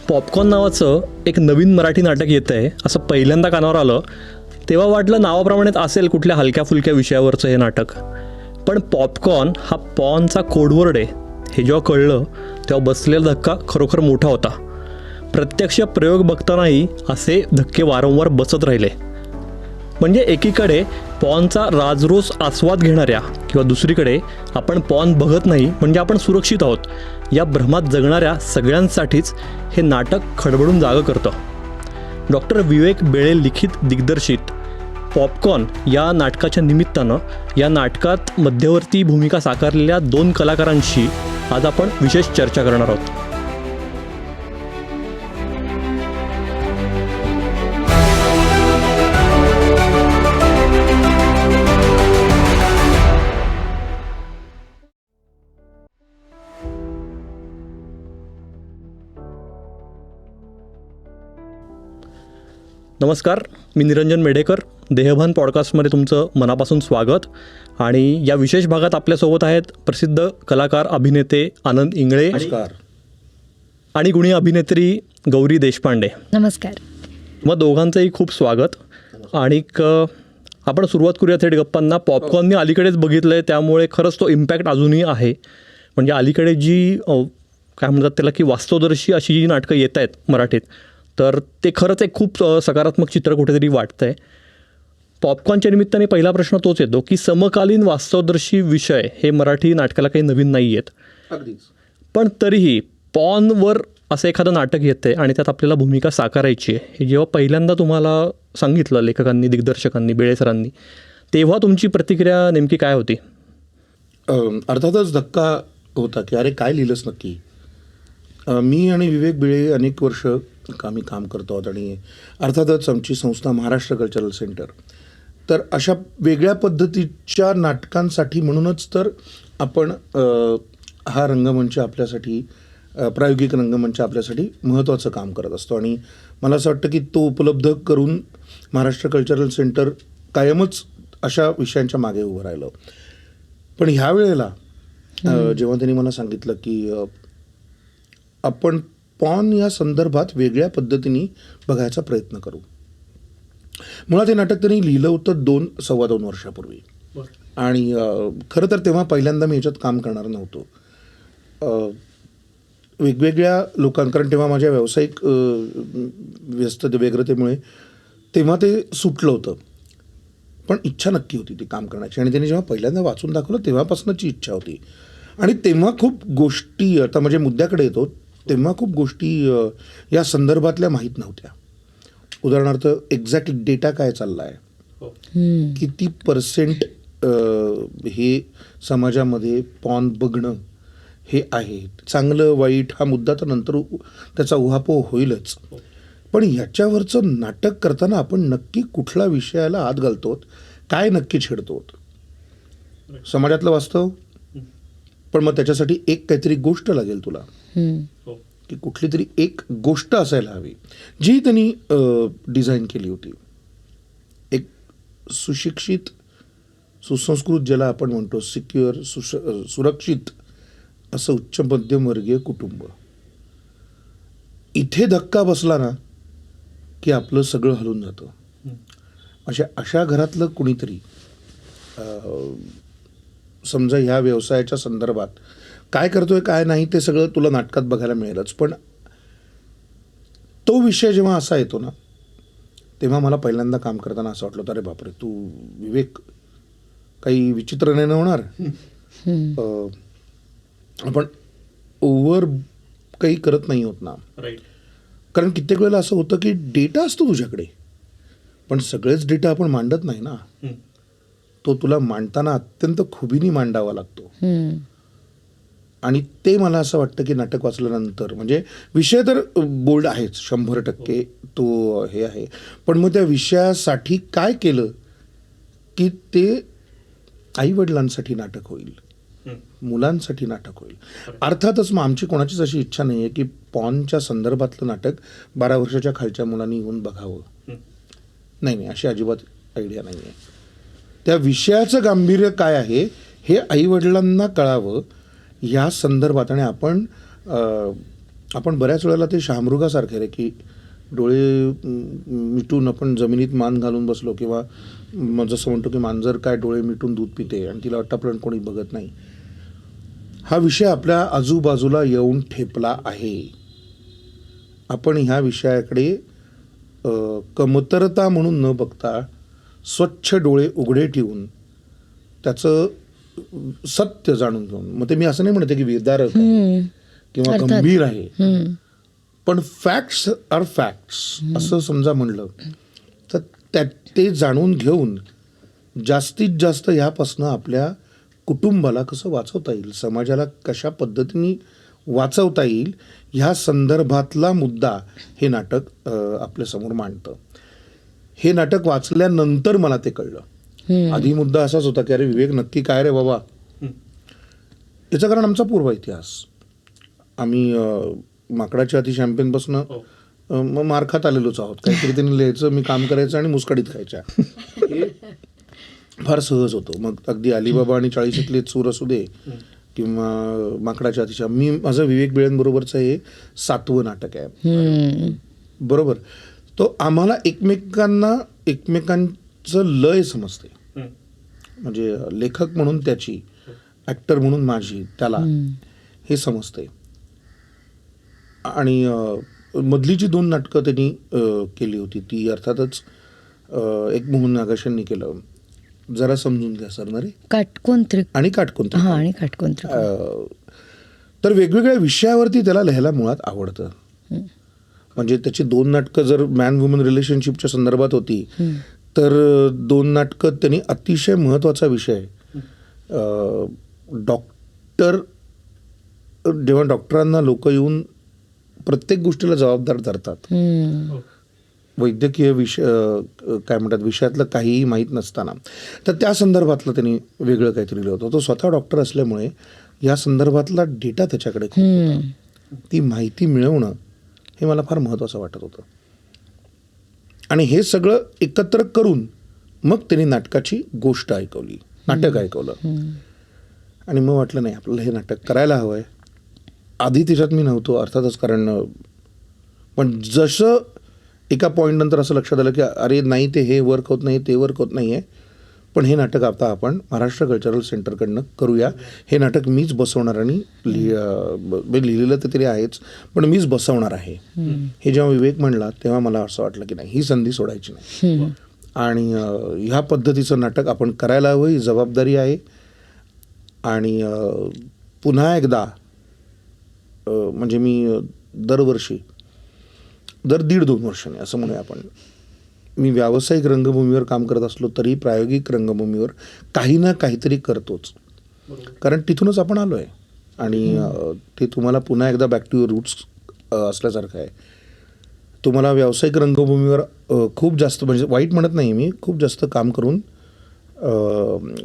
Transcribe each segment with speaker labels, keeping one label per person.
Speaker 1: Popcorn नावाचं एक नवीन मराठी नाटक येतं आहे असं पहिल्यांदा कानावर आलं तेव्हा वाटलं नावाप्रमाणेच असेल कुठल्या हलक्या फुलक्या विषयावरचं हे नाटक. पण पॉपकॉर्न हा पॉनचा कोडवर्ड आहे हे जेव्हा कळलं तेव्हा बसलेला धक्का खरोखर मोठा होता. प्रत्यक्ष प्रयोग बघतानाही असे धक्के वारंवार बसत राहिले. म्हणजे एकीकडे पॉनचा राजरोस आस्वाद घेणाऱ्या किंवा दुसरीकडे आपण पॉन बघत नाही म्हणजे आपण सुरक्षित आहोत या भ्रमात जगणाऱ्या सगळ्यांसाठीच हे नाटक खडबडून जागं करतं. डॉक्टर विवेक बेळे लिखित दिग्दर्शित पॉपकॉर्न या नाटकाच्या निमित्तानं या नाटकात मध्यवर्ती भूमिका साकारलेल्या 2 कलाकारांशी आज आपण विशेष चर्चा करणार आहोत. नमस्कार, मी निरंजन मेढेकर. देहभान पॉडकास्टमध्ये तुमचं मनापासून स्वागत. आणि या विशेष भागात आपल्यासोबत आहेत प्रसिद्ध कलाकार अभिनेते आनंद इंगळे आणि गुणी अभिनेत्री गौरी देशपांडे.
Speaker 2: नमस्कार.
Speaker 1: मग दोघांचंही खूप स्वागत. आणि आपण सुरुवात करूया थेट गप्पांना. पॉपकॉर्नने अलीकडेच बघितलं आहे त्यामुळे खरंच तो इम्पॅक्ट अजूनही आहे. म्हणजे अलीकडे जी काय म्हणतात त्याला की वास्तवदर्शी अशी जी नाटकं येत आहेत मराठीत तर ते खरंच एक खूप सकारात्मक चित्र कुठेतरी वाटतं आहे. पॉपकॉर्नच्या निमित्ताने पहिला प्रश्न तोच येतो की समकालीन वास्तवदर्शी विषय हे मराठी नाटकाला काही नवीन नाही आहेत.
Speaker 3: अगदीच.
Speaker 1: पण तरीही पॉनवर असं एखादं नाटक येतं आहे आणि त्यात आपल्याला भूमिका साकारायची आहे हे जेव्हा पहिल्यांदा तुम्हाला सांगितलं लेखकांनी, दिग्दर्शकांनी, बेळे सरांनी, तेव्हा तुमची प्रतिक्रिया नेमकी काय होती?
Speaker 3: अर्थातच धक्का होता की अरे काय लिहिलंच नक्की. मी आणि विवेक बेळे अनेक वर्ष आम्ही काम करतो आहोत आणि अर्थातच आमची संस्था महाराष्ट्र कल्चरल सेंटर. तर अशा वेगळ्या पद्धतीच्या नाटकांसाठी म्हणूनच तर आपण हा रंगमंच आपल्यासाठी, प्रायोगिक रंगमंच आपल्यासाठी महत्त्वाचं काम करत असतो. आणि मला असं वाटतं की तो उपलब्ध करून महाराष्ट्र कल्चरल सेंटर कायमच अशा विषयांच्या मागे उभं राहिलं. पण ह्या वेळेला जेव्हा त्यांनी मला सांगितलं की आपण पॉन या संदर्भात वेगळ्या पद्धतीने बघायचा प्रयत्न करू. मुळात हे नाटक त्यांनी लिहिलं होतं 2-2.25 वर्षापूर्वी. आणि खरं तर तेव्हा पहिल्यांदा मी ह्याच्यात काम करणार नव्हतो. वेगवेगळ्या कारण तेव्हा माझ्या व्यावसायिक व्यग्रतेमुळे तेव्हा ते सुटलं होतं. पण इच्छा नक्की होती ती काम करण्याची. आणि त्यांनी जेव्हा पहिल्यांदा वाचून दाखवलं तेव्हापासूनची इच्छा होती. आणि तेव्हा खूप गोष्टी, आता म्हणजे मुद्द्याकडे येतो, तेव्हा खूप गोष्टी या संदर्भातल्या माहीत नव्हत्या. उदाहरणार्थ एक्झॅक्ट डेटा काय चालला आहे, किती % हे समाजामध्ये पॉन बघणं हे आहे. चांगलं वाईट हा मुद्दा तर नंतर त्याचा उहापोह होईलच. पण ह्याच्यावरचं नाटक करताना आपण नक्की कुठल्या विषयाला हात घालतो, काय नक्की छेडतो, समाजातलं वास्तव. पण मग त्याच्यासाठी एक काहीतरी गोष्ट लागेल तुला, की कुठली तरी एक गोष्ट असायला हवी जी त्यांनी डिझाईन केली होती. एक सुशिक्षित, सुसंस्कृत, ज्याला आपण म्हणतो सिक्युअर, सुरक्षित असं उच्च मध्यमवर्गीय कुटुंब. इथे धक्का बसला ना की आपलं सगळं हलून जातं. अशा घरातलं कुणीतरी समजा ह्या व्यवसायाच्या संदर्भात काय करतोय काय नाही ते सगळं तुला नाटकात बघायला मिळेलच. पण तो विषय जेव्हा असा येतो ना तेव्हा मला पहिल्यांदा काम करताना असं वाटलं, अरे बापरे, तू विवेक काही विचित्र नाही होणार. आपण ओव्हर काही करत नाही होत ना. कारण कित्येक वेळेला असं होतं की डेटा असतो तुझ्याकडे पण सगळेच डेटा आपण मांडत नाही ना. तो तुला मांडताना अत्यंत खुबीने मांडावा लागतो. आणि ते मला असं वाटतं की नाटक वाचल्यानंतर, म्हणजे विषय तर बोल्ड आहेच 100% तो हे आहे, पण मग त्या विषयासाठी काय केलं की ते आईवडिलांसाठी नाटक होईल, मुलांसाठी नाटक होईल. अर्थातच मग आमची कोणाचीच अशी इच्छा नाही आहे की पॉनच्या संदर्भातलं नाटक 12 वर्षाच्या खालच्या मुलांनी येऊन बघावं. नाही, अशी अजिबात आयडिया नाही आहे. त्या विषयाचं गांभीर्य काय आहे हे आईवडिलांना कळावं या संदर्भात. आणि आपण आपण बऱ्याच वेळेला ते शहामृगासारखे रे की डोळे मिटून आपण जमिनीत मान घालून बसलो, किंवा जसं म्हणतो की मांजर काय डोळे मिटून दूध पिते आणि तिला आतापर्यंत कोणी बघत नाही. हा विषय आपल्या आजूबाजूला येऊन ठेपला आहे. आपण ह्या विषयाकडे कमतरता म्हणून न बघता स्वच्छ डोळे उघडे ठेवून त्याचं सत्य जाणून घेऊन, मग ते मी असं नाही म्हणते की विदारक आहे किंवा
Speaker 2: अर्थात.
Speaker 3: गंभीर आहे, पण फॅक्ट्स आर फॅक्ट्स असं समजा म्हणलं तर ते जाणून घेऊन जास्तीत जास्त ह्यापासनं आपल्या कुटुंबाला कसं वाचवता येईल, समाजाला कशा पद्धतीने वाचवता येईल, ह्या संदर्भातला मुद्दा हे नाटक आपल्यासमोर मांडतं. हे नाटक वाचल्यानंतर मला ते कळलं. आधी मुद्दा असाच होता की अरे विवेक नक्की काय रे बाबा, याचं कारण आमचा पूर्व इतिहास. आम्ही माकडाच्या हाती शॅम्पेनपासून मार खात आलेलोच आहोत. काहीतरी त्यांनी लिहायचं, मी काम करायचं आणि मुस्कडीत खायच्या. हे फार सहज होतं. मग अगदी अलिबाबा आणि 40तले चूर असू दे किंवा माकडाच्या हातीच्या, माझं विवेक बिळेंबरोबरचं हे 7वं नाटक आहे. बरोबर. तो आम्हाला एकमेकांचं लय समजते. म्हणजे लेखक म्हणून त्याची, ॲक्टर म्हणून माझी, त्याला हे समजते. आणि मधली जी 2 नाटकं त्यांनी केली होती ती अर्थातच एक मोहन नागेशांनी केलं, जरा समजून घ्या सर ना रे,
Speaker 2: काटकोण
Speaker 3: आणि काटकोण.
Speaker 2: आणि काटकोण.
Speaker 3: तर वेगवेगळ्या विषयावरती त्याला लिहायला मुळात आवडतं. म्हणजे त्याची 2 नाटकं जर मॅन वुमन रिलेशनशिपच्या संदर्भात होती, तर 2 नाटकं त्यांनी अतिशय महत्त्वाचा विषय, डॉक्टर, जेव्हा डॉक्टरांना लोक येऊन प्रत्येक गोष्टीला जबाबदार धरतात, वैद्यकीय विषय काय म्हणतात विषयातलं काहीही माहीत नसताना, तर त्या संदर्भातलं त्यांनी वेगळं काहीतरी लिहिलं होतं. तो स्वतः डॉक्टर असल्यामुळे या संदर्भातला डेटा त्याच्याकडे खूप होता. ती माहिती मिळवणं हे मला फार महत्त्वाचं वाटत होतं. आणि हे सगळं एकत्र करून मग त्यांनी नाटकाची गोष्ट ऐकवली, नाटक ऐकवलं. आणि मग वाटलं नाही आपल्याला हे नाटक करायला हवं आहे. आधी त्याच्यात मी नव्हतो अर्थातच, कारण पण जसं एका पॉईंट नंतर असं लक्षात आलं की अरे नाही, ते हे वर्क होत नाही, ते वर्क होत नाही आहे, पण हे नाटक आता आपण महाराष्ट्र कल्चरल सेंटरकडनं करूया. हे नाटक मीच बसवणार आणि लिहिलेलं तर तरी आहेच, पण मीच बसवणार आहे. हे जेव्हा विवेक म्हणला तेव्हा मला असं वाटलं की नाही, ही संधी सोडायची नाही. आणि ह्या पद्धतीचं नाटक आपण करायला हवं, ही जबाबदारी आहे. आणि पुन्हा एकदा म्हणजे मी दरवर्षी, दर 1.5-2 वर्षांनी असं म्हणूया आपण, मी व्यावसायिक रंगभूमीवर काम करत असलो तरी प्रायोगिक रंगभूमीवर काही ना काहीतरी करतोच. कारण तिथूनच आपण आलो आहे. आणि ते तुम्हाला पुन्हा एकदा बॅक टू युअर रूट्स असल्यासारखं आहे. तुम्हाला व्यावसायिक रंगभूमीवर खूप जास्त, म्हणजे वाईट म्हणत नाही मी, खूप जास्त काम करून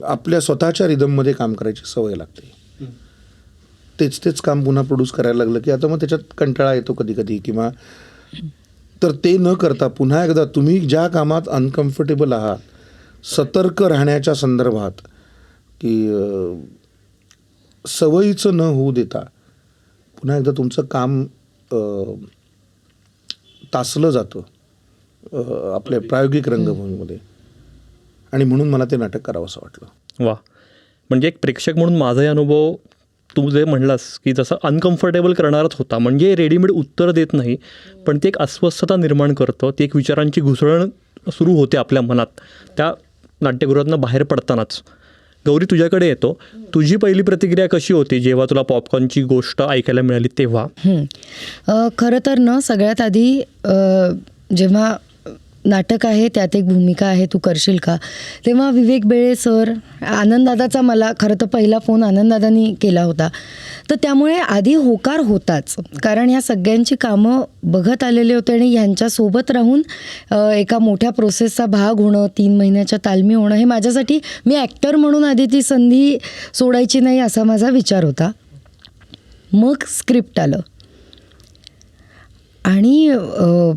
Speaker 3: आपल्या स्वतःच्या रिदममध्ये काम करायची सवय लागते. तेच काम पुन्हा प्रोड्यूस करायला लागलं की आता मग त्याच्यात कंटाळा येतो कधी कधी, किंवा तर ते न करता पुन्हा एकदा तुम्ही ज्या कामात अनकम्फर्टेबल आहात, सतर्क राहण्याच्या संदर्भात, की सवयीचं न होऊ देता पुन्हा एकदा तुमचं काम तासलं जातं आपल्या प्रायोगिक रंगभूमीमध्ये. आणि म्हणून मला ते नाटक करावं असं वाटलं.
Speaker 1: वा, म्हणजे एक प्रेक्षक म्हणून माझाही अनुभव तू जे म्हणलास की जसं अनकम्फर्टेबल करणारच होता. म्हणजे रेडीमेड उत्तर देत नाही, पण ते एक अस्वस्थता निर्माण करतं. ती एक विचारांची घुसळण सुरू होते आपल्या मनात त्या नाट्यगृहातनं बाहेर पडतानाच. गौरी, तुझ्याकडे येतो. तुझी पहिली प्रतिक्रिया कशी होती जेव्हा तुला पॉपकॉर्नची गोष्ट ऐकायला मिळाली तेव्हा?
Speaker 2: खरं तर ना, सगळ्यात आधी जेव्हा नाटक आहे त्यात एक भूमिका आहे, तू करशील का, तेव्हा विवेक बेळे सर, आनंददादाचा मला खरं तर पहिला फोन आनंददादांनी केला होता. तर त्यामुळे आधी होकार होताच, कारण ह्या सगळ्यांची कामं बघत आलेले होते आणि ह्यांच्यासोबत राहून एका मोठ्या प्रोसेसचा भाग होणं, 3 महिन्याच्या तालमी होणं, हे माझ्यासाठी, मी ॲक्टर म्हणून आधी ती संधी सोडायची नाही असा माझा विचार होता. मग स्क्रिप्ट आलं आणि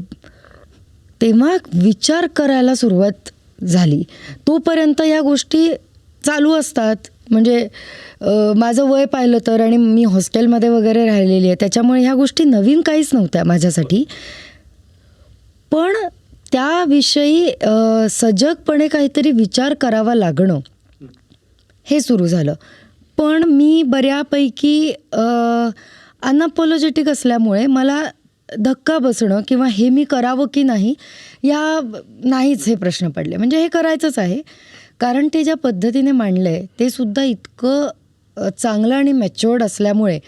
Speaker 2: तेव्हा विचार करायला सुरुवात झाली. तोपर्यंत या गोष्टी चालू असतात, म्हणजे माझं वय पाहिलं तर आणि मी हॉस्टेलमध्ये वगैरे राहिलेली आहे, त्याच्यामुळे ह्या गोष्टी नवीन काहीच नव्हत्या माझ्यासाठी. पण त्याविषयी सजगपणे काहीतरी विचार करावा लागणं हे सुरू झालं. पण मी बऱ्यापैकी अनअपॉलॉजेटिक असल्यामुळे मला धक्का बसणं किंवा हे मी करावं की नाही नाहीच हे प्रश्न पडले. म्हणजे हे करायचंच आहे, कारण ते ज्या पद्धतीने मांडलं आहे ते सुद्धा इतकं चांगलं आणि मॅच्युअर्ड असल्यामुळे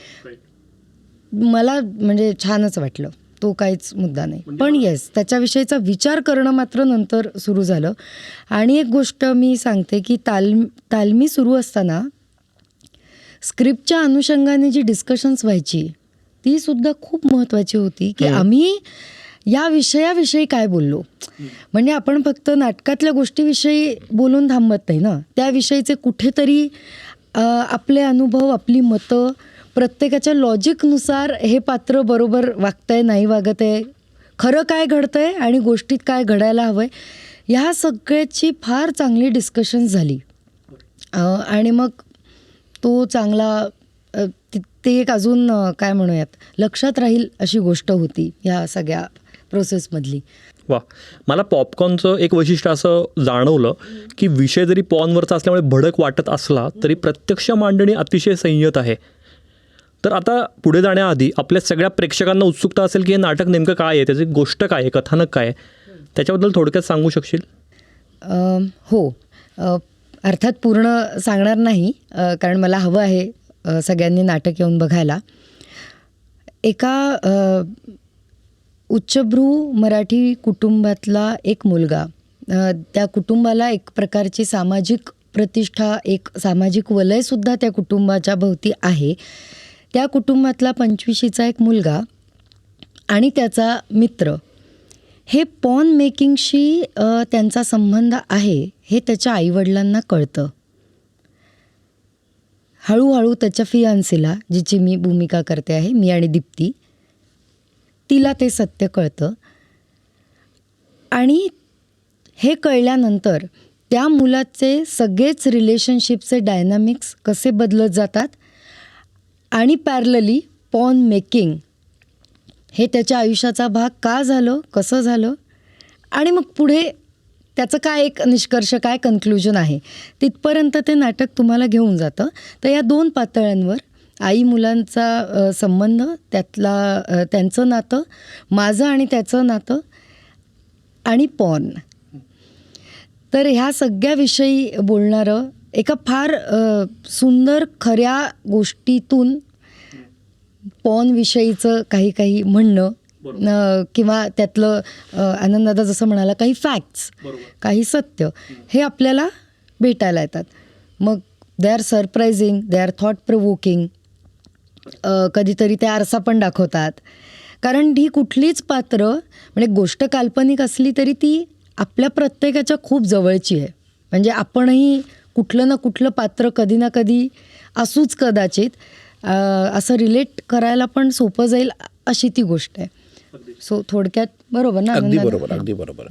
Speaker 2: मला म्हणजे छानच वाटलं. तो काहीच मुद्दा नाही. पण येस, त्याच्याविषयीचा विचार करणं मात्र नंतर सुरू झालं. आणि एक गोष्ट मी सांगते की तालमी सुरू असताना स्क्रिप्टच्या अनुषंगाने जी डिस्कशन्स व्हायची ती सुद्धा खूप महत्त्वाची होती की आम्ही या विषयाविषयी काय बोललो. म्हणजे आपण फक्त नाटकातल्या गोष्टीविषयी बोलून थांबत नाही ना, त्याविषयीचे कुठेतरी आपले अनुभव, आपली मतं, प्रत्येकाच्या लॉजिकनुसार हे पात्र बरोबर वागतंय नाही वागत आहे, खरं काय घडतंय आणि गोष्टीत काय घडायला हवं आहे, ह्या सगळ्याची फार चांगली डिस्कशन झाली. आणि मग तो चांगला ते एक अजून काय म्हणूयात लक्षात राहील अशी गोष्ट होती ह्या सगळ्या प्रोसेसमधली.
Speaker 1: वा, मला पॉपकॉर्नचं एक वैशिष्ट्य असं जाणवलं की विषय जरी पॉनवरचा असल्यामुळे भडक वाटत असला तरी प्रत्यक्ष मांडणी अतिशय संयत आहे. तर आता पुढे जाण्याआधी आपल्या सगळ्या प्रेक्षकांना उत्सुकता असेल की हे नाटक नेमकं काय आहे, त्याची गोष्ट काय आहे, कथानक काय आहे, त्याच्याबद्दल थोडक्यात सांगू शकशील?
Speaker 2: हो, अर्थात पूर्ण सांगणार नाही, कारण मला हवं आहे सगळ्यांनी नाटक येऊन बघायला. एका उच्चभ्रू मराठी कुटुंबातला एक मुलगा, त्या कुटुंबाला एक प्रकारची सामाजिक प्रतिष्ठा, एक सामाजिक वलयसुद्धा त्या कुटुंबाच्या भोवती आहे. त्या कुटुंबातला 25शीचा एक मुलगा आणि त्याचा मित्र, हे पॉन मेकिंगशी त्यांचा संबंध आहे हे त्याच्या आईवडिलांना कळतं. हळूहळू त्याच्या फियांसीला, जिची मी भूमिका करते आहे, मी आणि दीप्ती, तिला ते सत्य कळतं. आणि हे कळल्यानंतर त्या मुलाचे सगळेच रिलेशनशिपचे डायनामिक्स कसे बदलत जातात आणि पॅरलली पॉन मेकिंग हे त्याच्या आयुष्याचा भाग का झालं, कसं झालं, आणि मग पुढे त्याचं काय एक निष्कर्ष, काय कन्क्लुजन आहे, तिथपर्यंत ते नाटक तुम्हाला घेऊन जातं. तर या दोन पातळ्यांवर आई मुलांचा संबंध, त्यातला त्यांचं नातं, माझं आणि त्याचं नातं, आणि पॉन, तर ह्या सगळ्याविषयी बोलणारं एका फार सुंदर खऱ्या गोष्टीतून पॉनविषयीचं काही काही म्हणणं किंवा त्यातलं आनंददादा जसं म्हणाला काही फॅक्ट्स, काही सत्य, हे आपल्याला भेटायला येतात. मग they are surprising, they are thought provoking, कधीतरी ते आरसा पण दाखवतात. कारण ही कुठलीच पात्र म्हणजे गोष्ट काल्पनिक असली तरी ती आपल्या प्रत्येकाच्या खूप जवळची आहे. म्हणजे आपणही कुठलं ना कुठलं पात्र कधी ना कधी असूच कदाचित, असं रिलेट करायला पण सोपं जाईल अशी ती गोष्ट आहे. सो थोडक्यात बरोबर ना?
Speaker 3: अगदी बरोबर, अगदी बरोबर.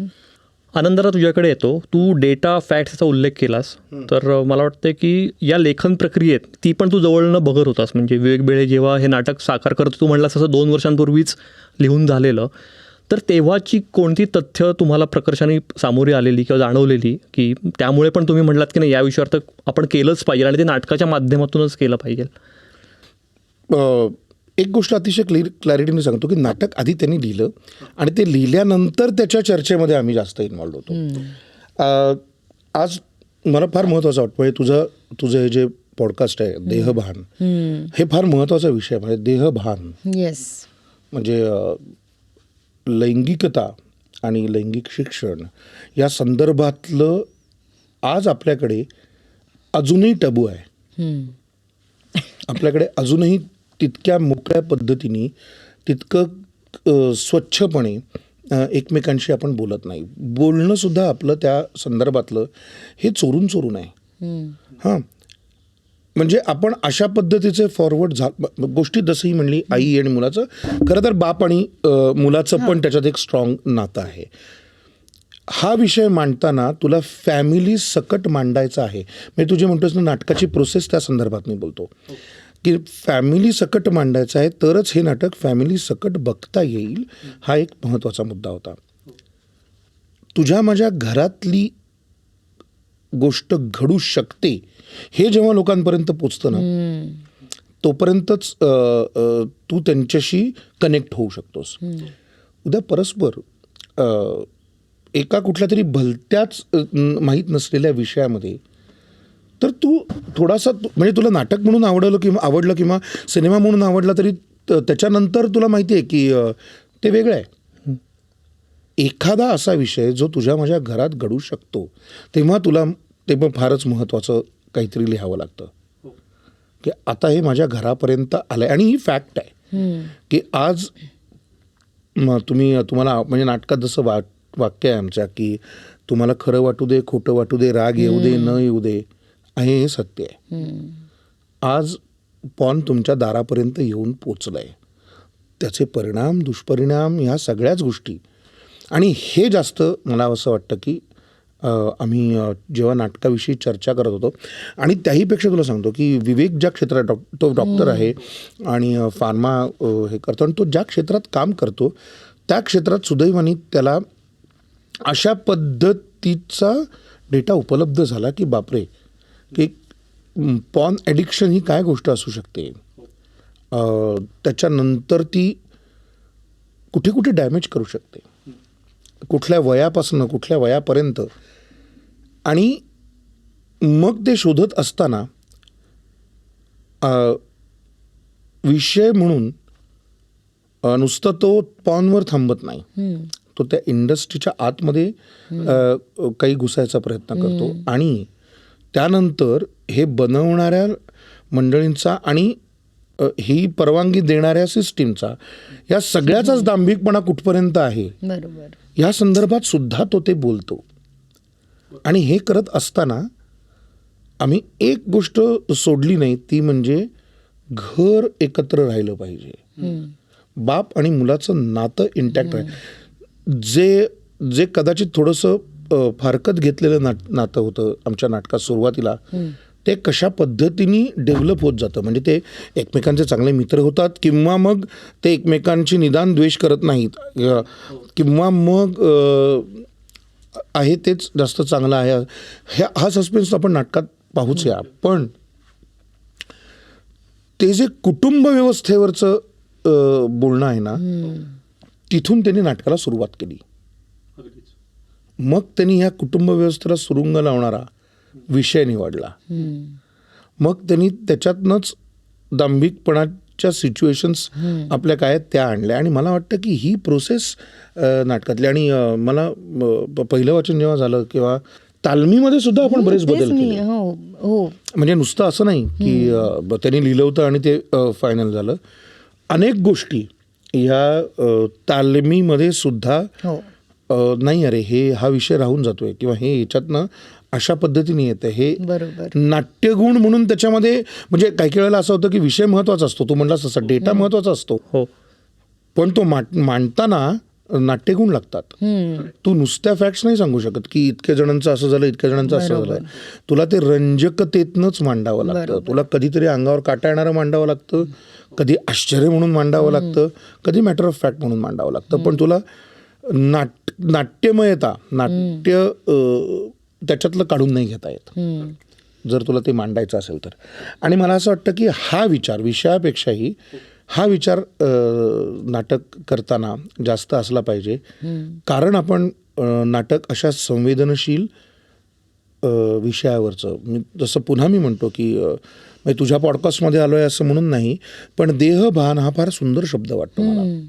Speaker 1: आनंदरा, तुझ्याकडे येतो. तू डेटा फॅक्ट्सचा उल्लेख केलास, तर मला वाटतं की या लेखन प्रक्रियेत ती पण तू जवळनं बघत होतास. म्हणजे विवेक बेळे जेव्हा हे नाटक साकार करतो, तू म्हणलास असं 2 वर्षांपूर्वीच लिहून झालेलं, तर तेव्हाची कोणती तथ्य तुम्हाला प्रकर्षाने सामोरी आलेली किंवा जाणवलेली की त्यामुळे पण तुम्ही म्हटलात की नाही या विषयावर तर आपण केलंच पाहिजे आणि ते नाटकाच्या माध्यमातूनच केलं पाहिजे?
Speaker 3: एक गोष्ट अतिशय क्लॅरिटीने सांगतो की नाटक आधी त्यांनी लिहिलं आणि ते लिहिल्यानंतर त्याच्या चर्चेमध्ये आम्ही जास्त इन्व्हॉल्व होतो. आज मला फार महत्त्वाचं वाटतं, म्हणजे तुझं हे जे पॉडकास्ट आहे देहभान, हे फार महत्त्वाचा विषय आहे. म्हणजे देहभान,
Speaker 2: येस,
Speaker 3: म्हणजे लैंगिकता आणि लैंगिक शिक्षण या संदर्भातलं आज आपल्याकडे अजूनही टबू आहे. आपल्याकडे अजूनही तितक्या मोकळ्या पद्धतीने, तितकं स्वच्छपणे एकमेकांशी आपण बोलत नाही. बोलणंसुद्धा आपलं त्या संदर्भातलं हे चोरून आहे. हां, म्हणजे आपण अशा पद्धतीचे फॉरवर्ड गोष्टी जसंही म्हणली आई आणि मुलाचं, खरं तर बाप आणि मुलाचं पण त्याच्यात एक स्ट्रॉंग नातं आहे. हा विषय मांडताना तुला फॅमिली सकट मांडायचा आहे. म्हणजे तू जे म्हणतोस ना नाटकाची प्रोसेस, त्या संदर्भात मी बोलतो की फॅमिली सकट मांडायचं आहे, तरच हे नाटक फॅमिली सकट बघता येईल. हा एक महत्त्वाचा मुद्दा होता. तुझ्या माझ्या घरातली गोष्ट घडू शकते हे जेव्हा लोकांपर्यंत पोचतं ना, तोपर्यंतच तू त्यांच्याशी कनेक्ट होऊ शकतोस. उद्या परस्पर एका कुठल्या तरी भलत्याच माहीत नसलेल्या विषयामध्ये तर तू थोडासा म्हणजे तुला नाटक म्हणून आवडलं किंवा सिनेमा म्हणून आवडला तरी त्याच्यानंतर तुला माहिती आहे की ते वेगळं आहे. एखादा असा विषय जो तुझ्या माझ्या घरात घडू शकतो तेव्हा तुला ते पण फारच महत्त्वाचं काहीतरी लिहावं लागतं की आता हे माझ्या घरापर्यंत आलं आहे. आणि ही फॅक्ट आहे की आज तुम्हाला म्हणजे नाटकात जसं वाक्य आहे आमच्या की तुम्हाला खरं वाटू दे, खोटं वाटू दे, राग येऊ दे, न येऊ दे, हे सत्य आहे. आज पॉन तुमच्या दारापर्यंत येऊन पोचलं आहे. त्याचे परिणाम, दुष्परिणाम, ह्या सगळ्याच गोष्टी. आणि हे जास्त मला असं वाटतं की आम्ही जेव्हा नाटकाविषयी चर्चा करत होतो आणि त्याहीपेक्षा तुला सांगतो की विवेक ज्या क्षेत्रात तो डॉक्टर आहे आणि फार्मा हे करतो आणि तो ज्या क्षेत्रात काम करतो त्या क्षेत्रात सुदैवाने त्याला अशा पद्धतीचा डेटा उपलब्ध झाला की बापरे, की पॉर्न ॲडिक्शन ही काय गोष्ट असू शकते, त्याच्यानंतर ती कुठे कुठे डॅमेज करू शकते, कुठल्या वयापासून कुठल्या वयापर्यंत. आणि मग ते शोधत असताना विषय म्हणून नुसतं तो पॉर्नवर थांबत नाही, तो त्या इंडस्ट्रीच्या आतमध्ये काही घुसायचा प्रयत्न करतो आणि त्यानंतर हे बनवणाऱ्या मंडळींचा आणि ही परवानगी देणाऱ्या सिस्टीमचा या सगळ्याचाच दांभिकपणा कुठपर्यंत आहे
Speaker 2: बरोबर,
Speaker 3: या संदर्भात सुद्धा तो ते बोलतो. आणि हे करत असताना आम्ही एक गोष्ट सोडली नाही, ती म्हणजे घर एकत्र राहिलं पाहिजे. बाप आणि मुलाचं नातं इंटॅक्ट राहील. जे कदाचित थोडंसं फारकत घेतलेलं नातं होतं आमच्या नाटकात सुरुवातीला, ते कशा पद्धतीने डेव्हलप होत जातं. म्हणजे ते एकमेकांचे चांगले मित्र होतात किंवा मग ते एकमेकांची निदान द्वेष करत नाहीत किंवा मग आहे तेच जास्त चांगलं आहे. हा सस्पेन्स आपण नाटकात पाहूच या. पण ते जे कुटुंब व्यवस्थेवरचं बोलणं आहे ना, तिथून त्यांनी नाटकाला सुरुवात केली. मग त्यांनी ह्या कुटुंब व्यवस्थेला सुरुंग लावणारा विषय निवडला. मग त्यांनी त्याच्यातनंच दांभिकपणाच्या सिच्युएशन्स आपल्या काय त्या आणल्या. आणि मला वाटतं की ही प्रोसेस नाटकातली. आणि मला पहिलं वाचन जेव्हा झालं किंवा तालमीमध्ये सुद्धा आपण बरेच बदल केले. म्हणजे नुसतं असं नाही की त्यांनी लिहिलं होतं आणि ते फायनल झालं. अनेक गोष्टी ह्या तालमीमध्ये सुद्धा नाही, अरे हा विषय राहून जातोय किंवा हे ह्याच्यातनं अशा पद्धतीने येतं, हे नाट्यगुण म्हणून त्याच्यामध्ये. म्हणजे काही वेळेला असं होतं की विषय महत्त्वाचा असतो, तू म्हणलास तसा डेटा महत्त्वाचा असतो, पण तो मांडताना नाट्यगुण लागतात. तू नुसत्या फॅक्ट्स नाही सांगू शकत की इतक्या जणांचं असं झालं, इतक्या जणांचं असं झालं. तुला ते रंजकतेतनंच मांडावं लागतं. तुला कधीतरी अंगावर काटा येणारं मांडावं लागतं, कधी आश्चर्य म्हणून मांडावं लागतं, कधी मॅटर ऑफ फॅक्ट म्हणून मांडावं लागतं. पण तुला नाट्यमयता, नाट्य त्याच्यातलं काढून नाही घेता येत जर तुला ते मांडायचं असेल तर. आणि मला असं वाटतं की हा विचार विषयापेक्षाही हा विचार नाटक करताना जास्त असला पाहिजे. कारण आपण नाटक अशा संवेदनशील विषयावरचं, जसं पुन्हा मी म्हणतो की तुझ्या पॉडकास्टमध्ये आलो आहे असं म्हणून नाही, पण देहभान हा फार सुंदर शब्द वाटतो मला.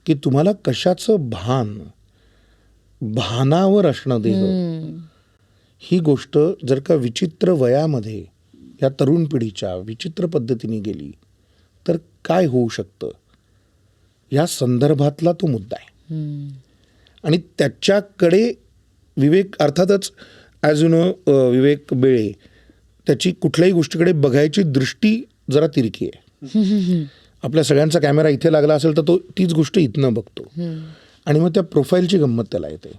Speaker 3: की तुम्हाला कशाचं भान, भानावर असणं देह, ही गोष्ट जर का विचित्र वयामध्ये या तरुण पिढीच्या विचित्र पद्धतीने गेली तर काय होऊ शकतं, या संदर्भातला तो मुद्दा आहे. आणि त्याच्याकडे विवेक अर्थातच ॲज यू नो विवेक बेळे, त्याची कुठल्याही गोष्टीकडे बघायची दृष्टी जरा तिरकी आहे. आपल्या सगळ्यांचा कॅमेरा इथे लागला असेल तर तो तीच गोष्ट इथनं बघतो. आणि मग त्या प्रोफाईलची गंमत त्याला येते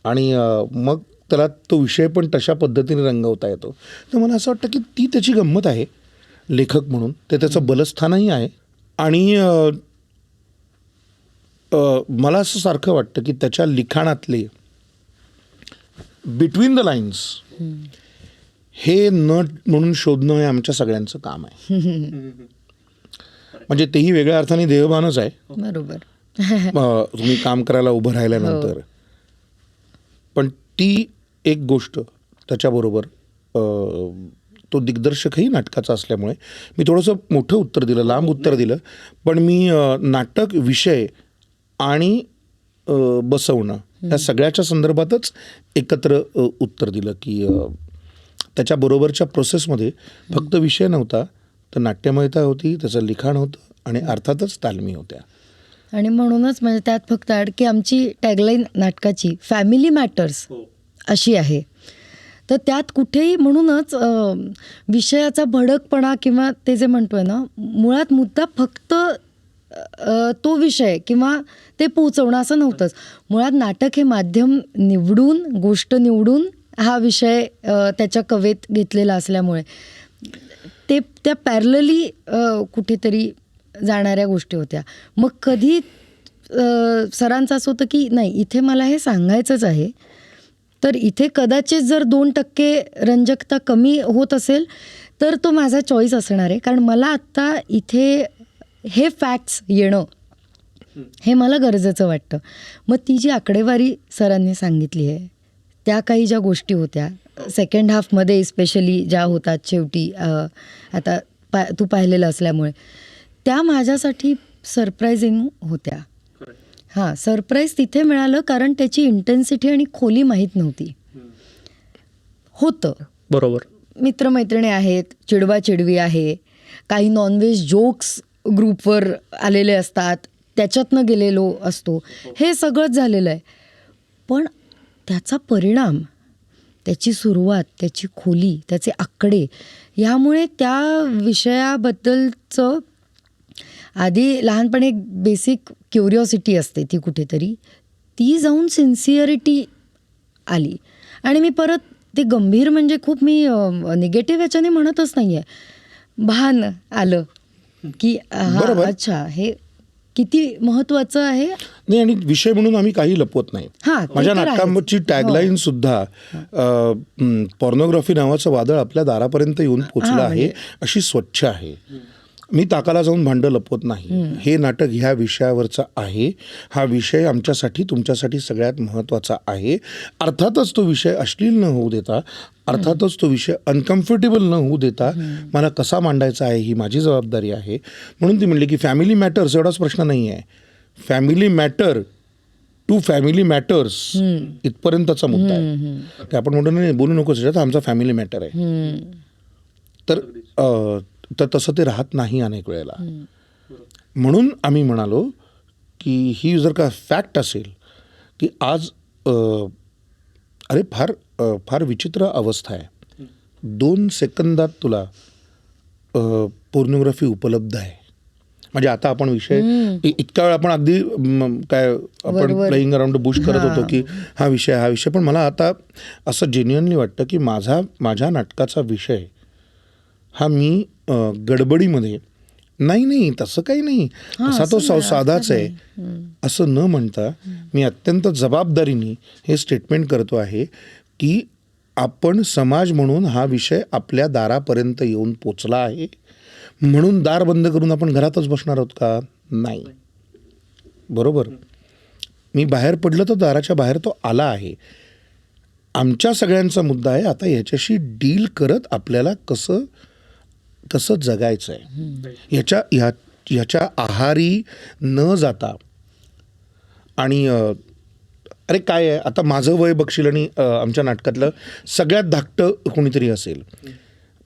Speaker 3: आणि मग त्याला तो विषय पण तशा पद्धतीने रंगवता येतो. तर मला असं वाटतं की ती त्याची गंमत आहे लेखक म्हणून, ते त्याचं बलस्थानही आहे. आणि मला असं सारखं वाटतं की त्याच्या लिखाणातले बिटवीन द लाईन्स हे नट म्हणून शोधणं हे आमच्या सगळ्यांचं काम आहे. म्हणजे तेही वेगळ्या अर्थाने देहभानच आहे.
Speaker 2: बरोबर.
Speaker 3: तुम्ही काम करायला उभं राहिल्यानंतर. पण ती एक गोष्ट त्याच्याबरोबर तो दिग्दर्शकही नाटकाचा असल्यामुळे मी थोडंसं मोठं उत्तर दिलं, लांब उत्तर दिलं, पण मी नाटक, विषय आणि बसवणं या सगळ्याच्या संदर्भातच एकत्र उत्तर दिलं की त्याच्याबरोबरच्या प्रोसेसमध्ये फक्त विषय नव्हता, तर नाट्यमयता होती, त्याचं लिखाण होतं आणि अर्थातच तालमी होत्या.
Speaker 2: आणि म्हणूनच म्हणजे त्यात फक्त ॲड की आमची टॅगलाईन नाटकाची फॅमिली मॅटर्स अशी आहे. तर त्यात कुठेही म्हणूनच विषयाचा भडकपणा किंवा ते जे म्हणतोय ना, मुळात मुद्दा फक्त तो विषय किंवा ते पोचवणं असं नव्हतंच. मुळात नाटक हे माध्यम निवडून, गोष्ट निवडून हा विषय त्याच्या कवेत घेतलेला असल्यामुळे ते त्या पॅरलली कुठेतरी जाणाऱ्या गोष्टी होत्या. मग कधी सरांचं असं होतं की नाही, इथे मला हे सांगायचंच आहे, तर इथे कदाचित जर 2% रंजकता कमी होत असेल तर तो माझा चॉईस असणार आहे. कारण मला आत्ता इथे हे फॅक्ट्स येणं हे मला गरजेचं वाटतं. मग ती जी आकडेवारी सरांनी सांगितली आहे, त्या काही ज्या गोष्टी होत्या सेकंड हाफमध्ये स्पेशली ज्या होतात शेवटी, आता तू पाहिलेलं असल्यामुळे त्या माझ्यासाठी सरप्रायझिंग होत्या. हां, सरप्राईज तिथे मिळालं कारण त्याची इंटेन्सिटी आणि खोली माहीत नव्हती. होतं
Speaker 1: बरोबर.
Speaker 2: मित्रमैत्रिणी आहेत, चिडवाचिडवी आहे, काही नॉनव्हेज जोक्स ग्रुपवर आलेले असतात, त्याच्यातनं गेलेलो असतो, हे सगळंच झालेलं आहे. पण त्याचा परिणाम, त्याची सुरुवात, त्याची खोली, त्याचे आकडे, ह्यामुळे त्या विषयाबद्दलचं आधी लहानपणी एक बेसिक क्युरिओसिटी असते ती कुठेतरी, ती जाऊन सिन्सिअरिटी आली. आणि मी परत ते गंभीर म्हणजे खूप मी निगेटिव्ह याच्याने म्हणतच नाही आहे, भान आलं की हा अच्छा हे किती महत्वाचं आहे.
Speaker 3: नाही, आणि विषय म्हणून आम्ही काही लपवत नाही. माझ्या नाटकाची टॅगलाईन सुद्धा पॉर्नोग्राफी नावाचं वादळ आपल्या दारापर्यंत येऊन पोचलं आहे अशी स्वच्छ आहे. मी ताकाला जाऊन भांडं लपवत नाही. हे नाटक ह्या विषयावरचं आहे. हा विषय आमच्यासाठी, तुमच्यासाठी सगळ्यात महत्त्वाचा आहे. अर्थातच तो विषय अश्लील न होऊ देता, अर्थातच तो विषय अनकम्फर्टेबल न होऊ देता मला कसा मांडायचा आहे ही माझी जबाबदारी आहे. म्हणून ती म्हणली की फॅमिली मॅटर्स एवढाच प्रश्न नाही आहे, family matter to family matters इथपर्यंतचा मुद्दा आहे. ते आपण म्हणतो नाही, बोलू नकोस याच्यात, आमचा फॅमिली मॅटर आहे. तर तसं ते राहत नाही अनेक वेळेला. म्हणून आम्ही म्हणालो की ही जर का फॅक्ट असेल की आज अरे फार विचित्र अवस्था आहे, 2 सेकंदात तुला पोर्नोग्राफी उपलब्ध आहे. म्हणजे आता आपण विषय इतका वेळ आपण अगदी काय आपण प्लेइंग अराउंड द बुश करत होतो की हा विषय, पण मला आता असं जेन्युअनली वाटतं की माझ्या नाटकाचा विषय हा मी गडबडीमध्ये नाही तसं काही नाही, तसा तो साधाच आहे असं न म्हणता मी अत्यंत जबाबदारीने हे स्टेटमेंट करतो आहे की आपण समाज म्हणून हा विषय आपल्या दारापर्यंत येऊन पोचला आहे. म्हणून दार बंद करून आपण घरातच बसणार आहोत का? नाही. बरोबर, मी बाहेर पडलं तर दाराच्या बाहेर तो आला आहे. आमच्या सगळ्यांचा मुद्दा आहे आता ह्याच्याशी डील करत आपल्याला कसं जगायचं आहे, ह्याच्या आहारी न जाता. आणि अरे काय आहे, आता माझं वय बघशील आणि आमच्या नाटकातलं सगळ्यात धाकटं कोणीतरी असेल,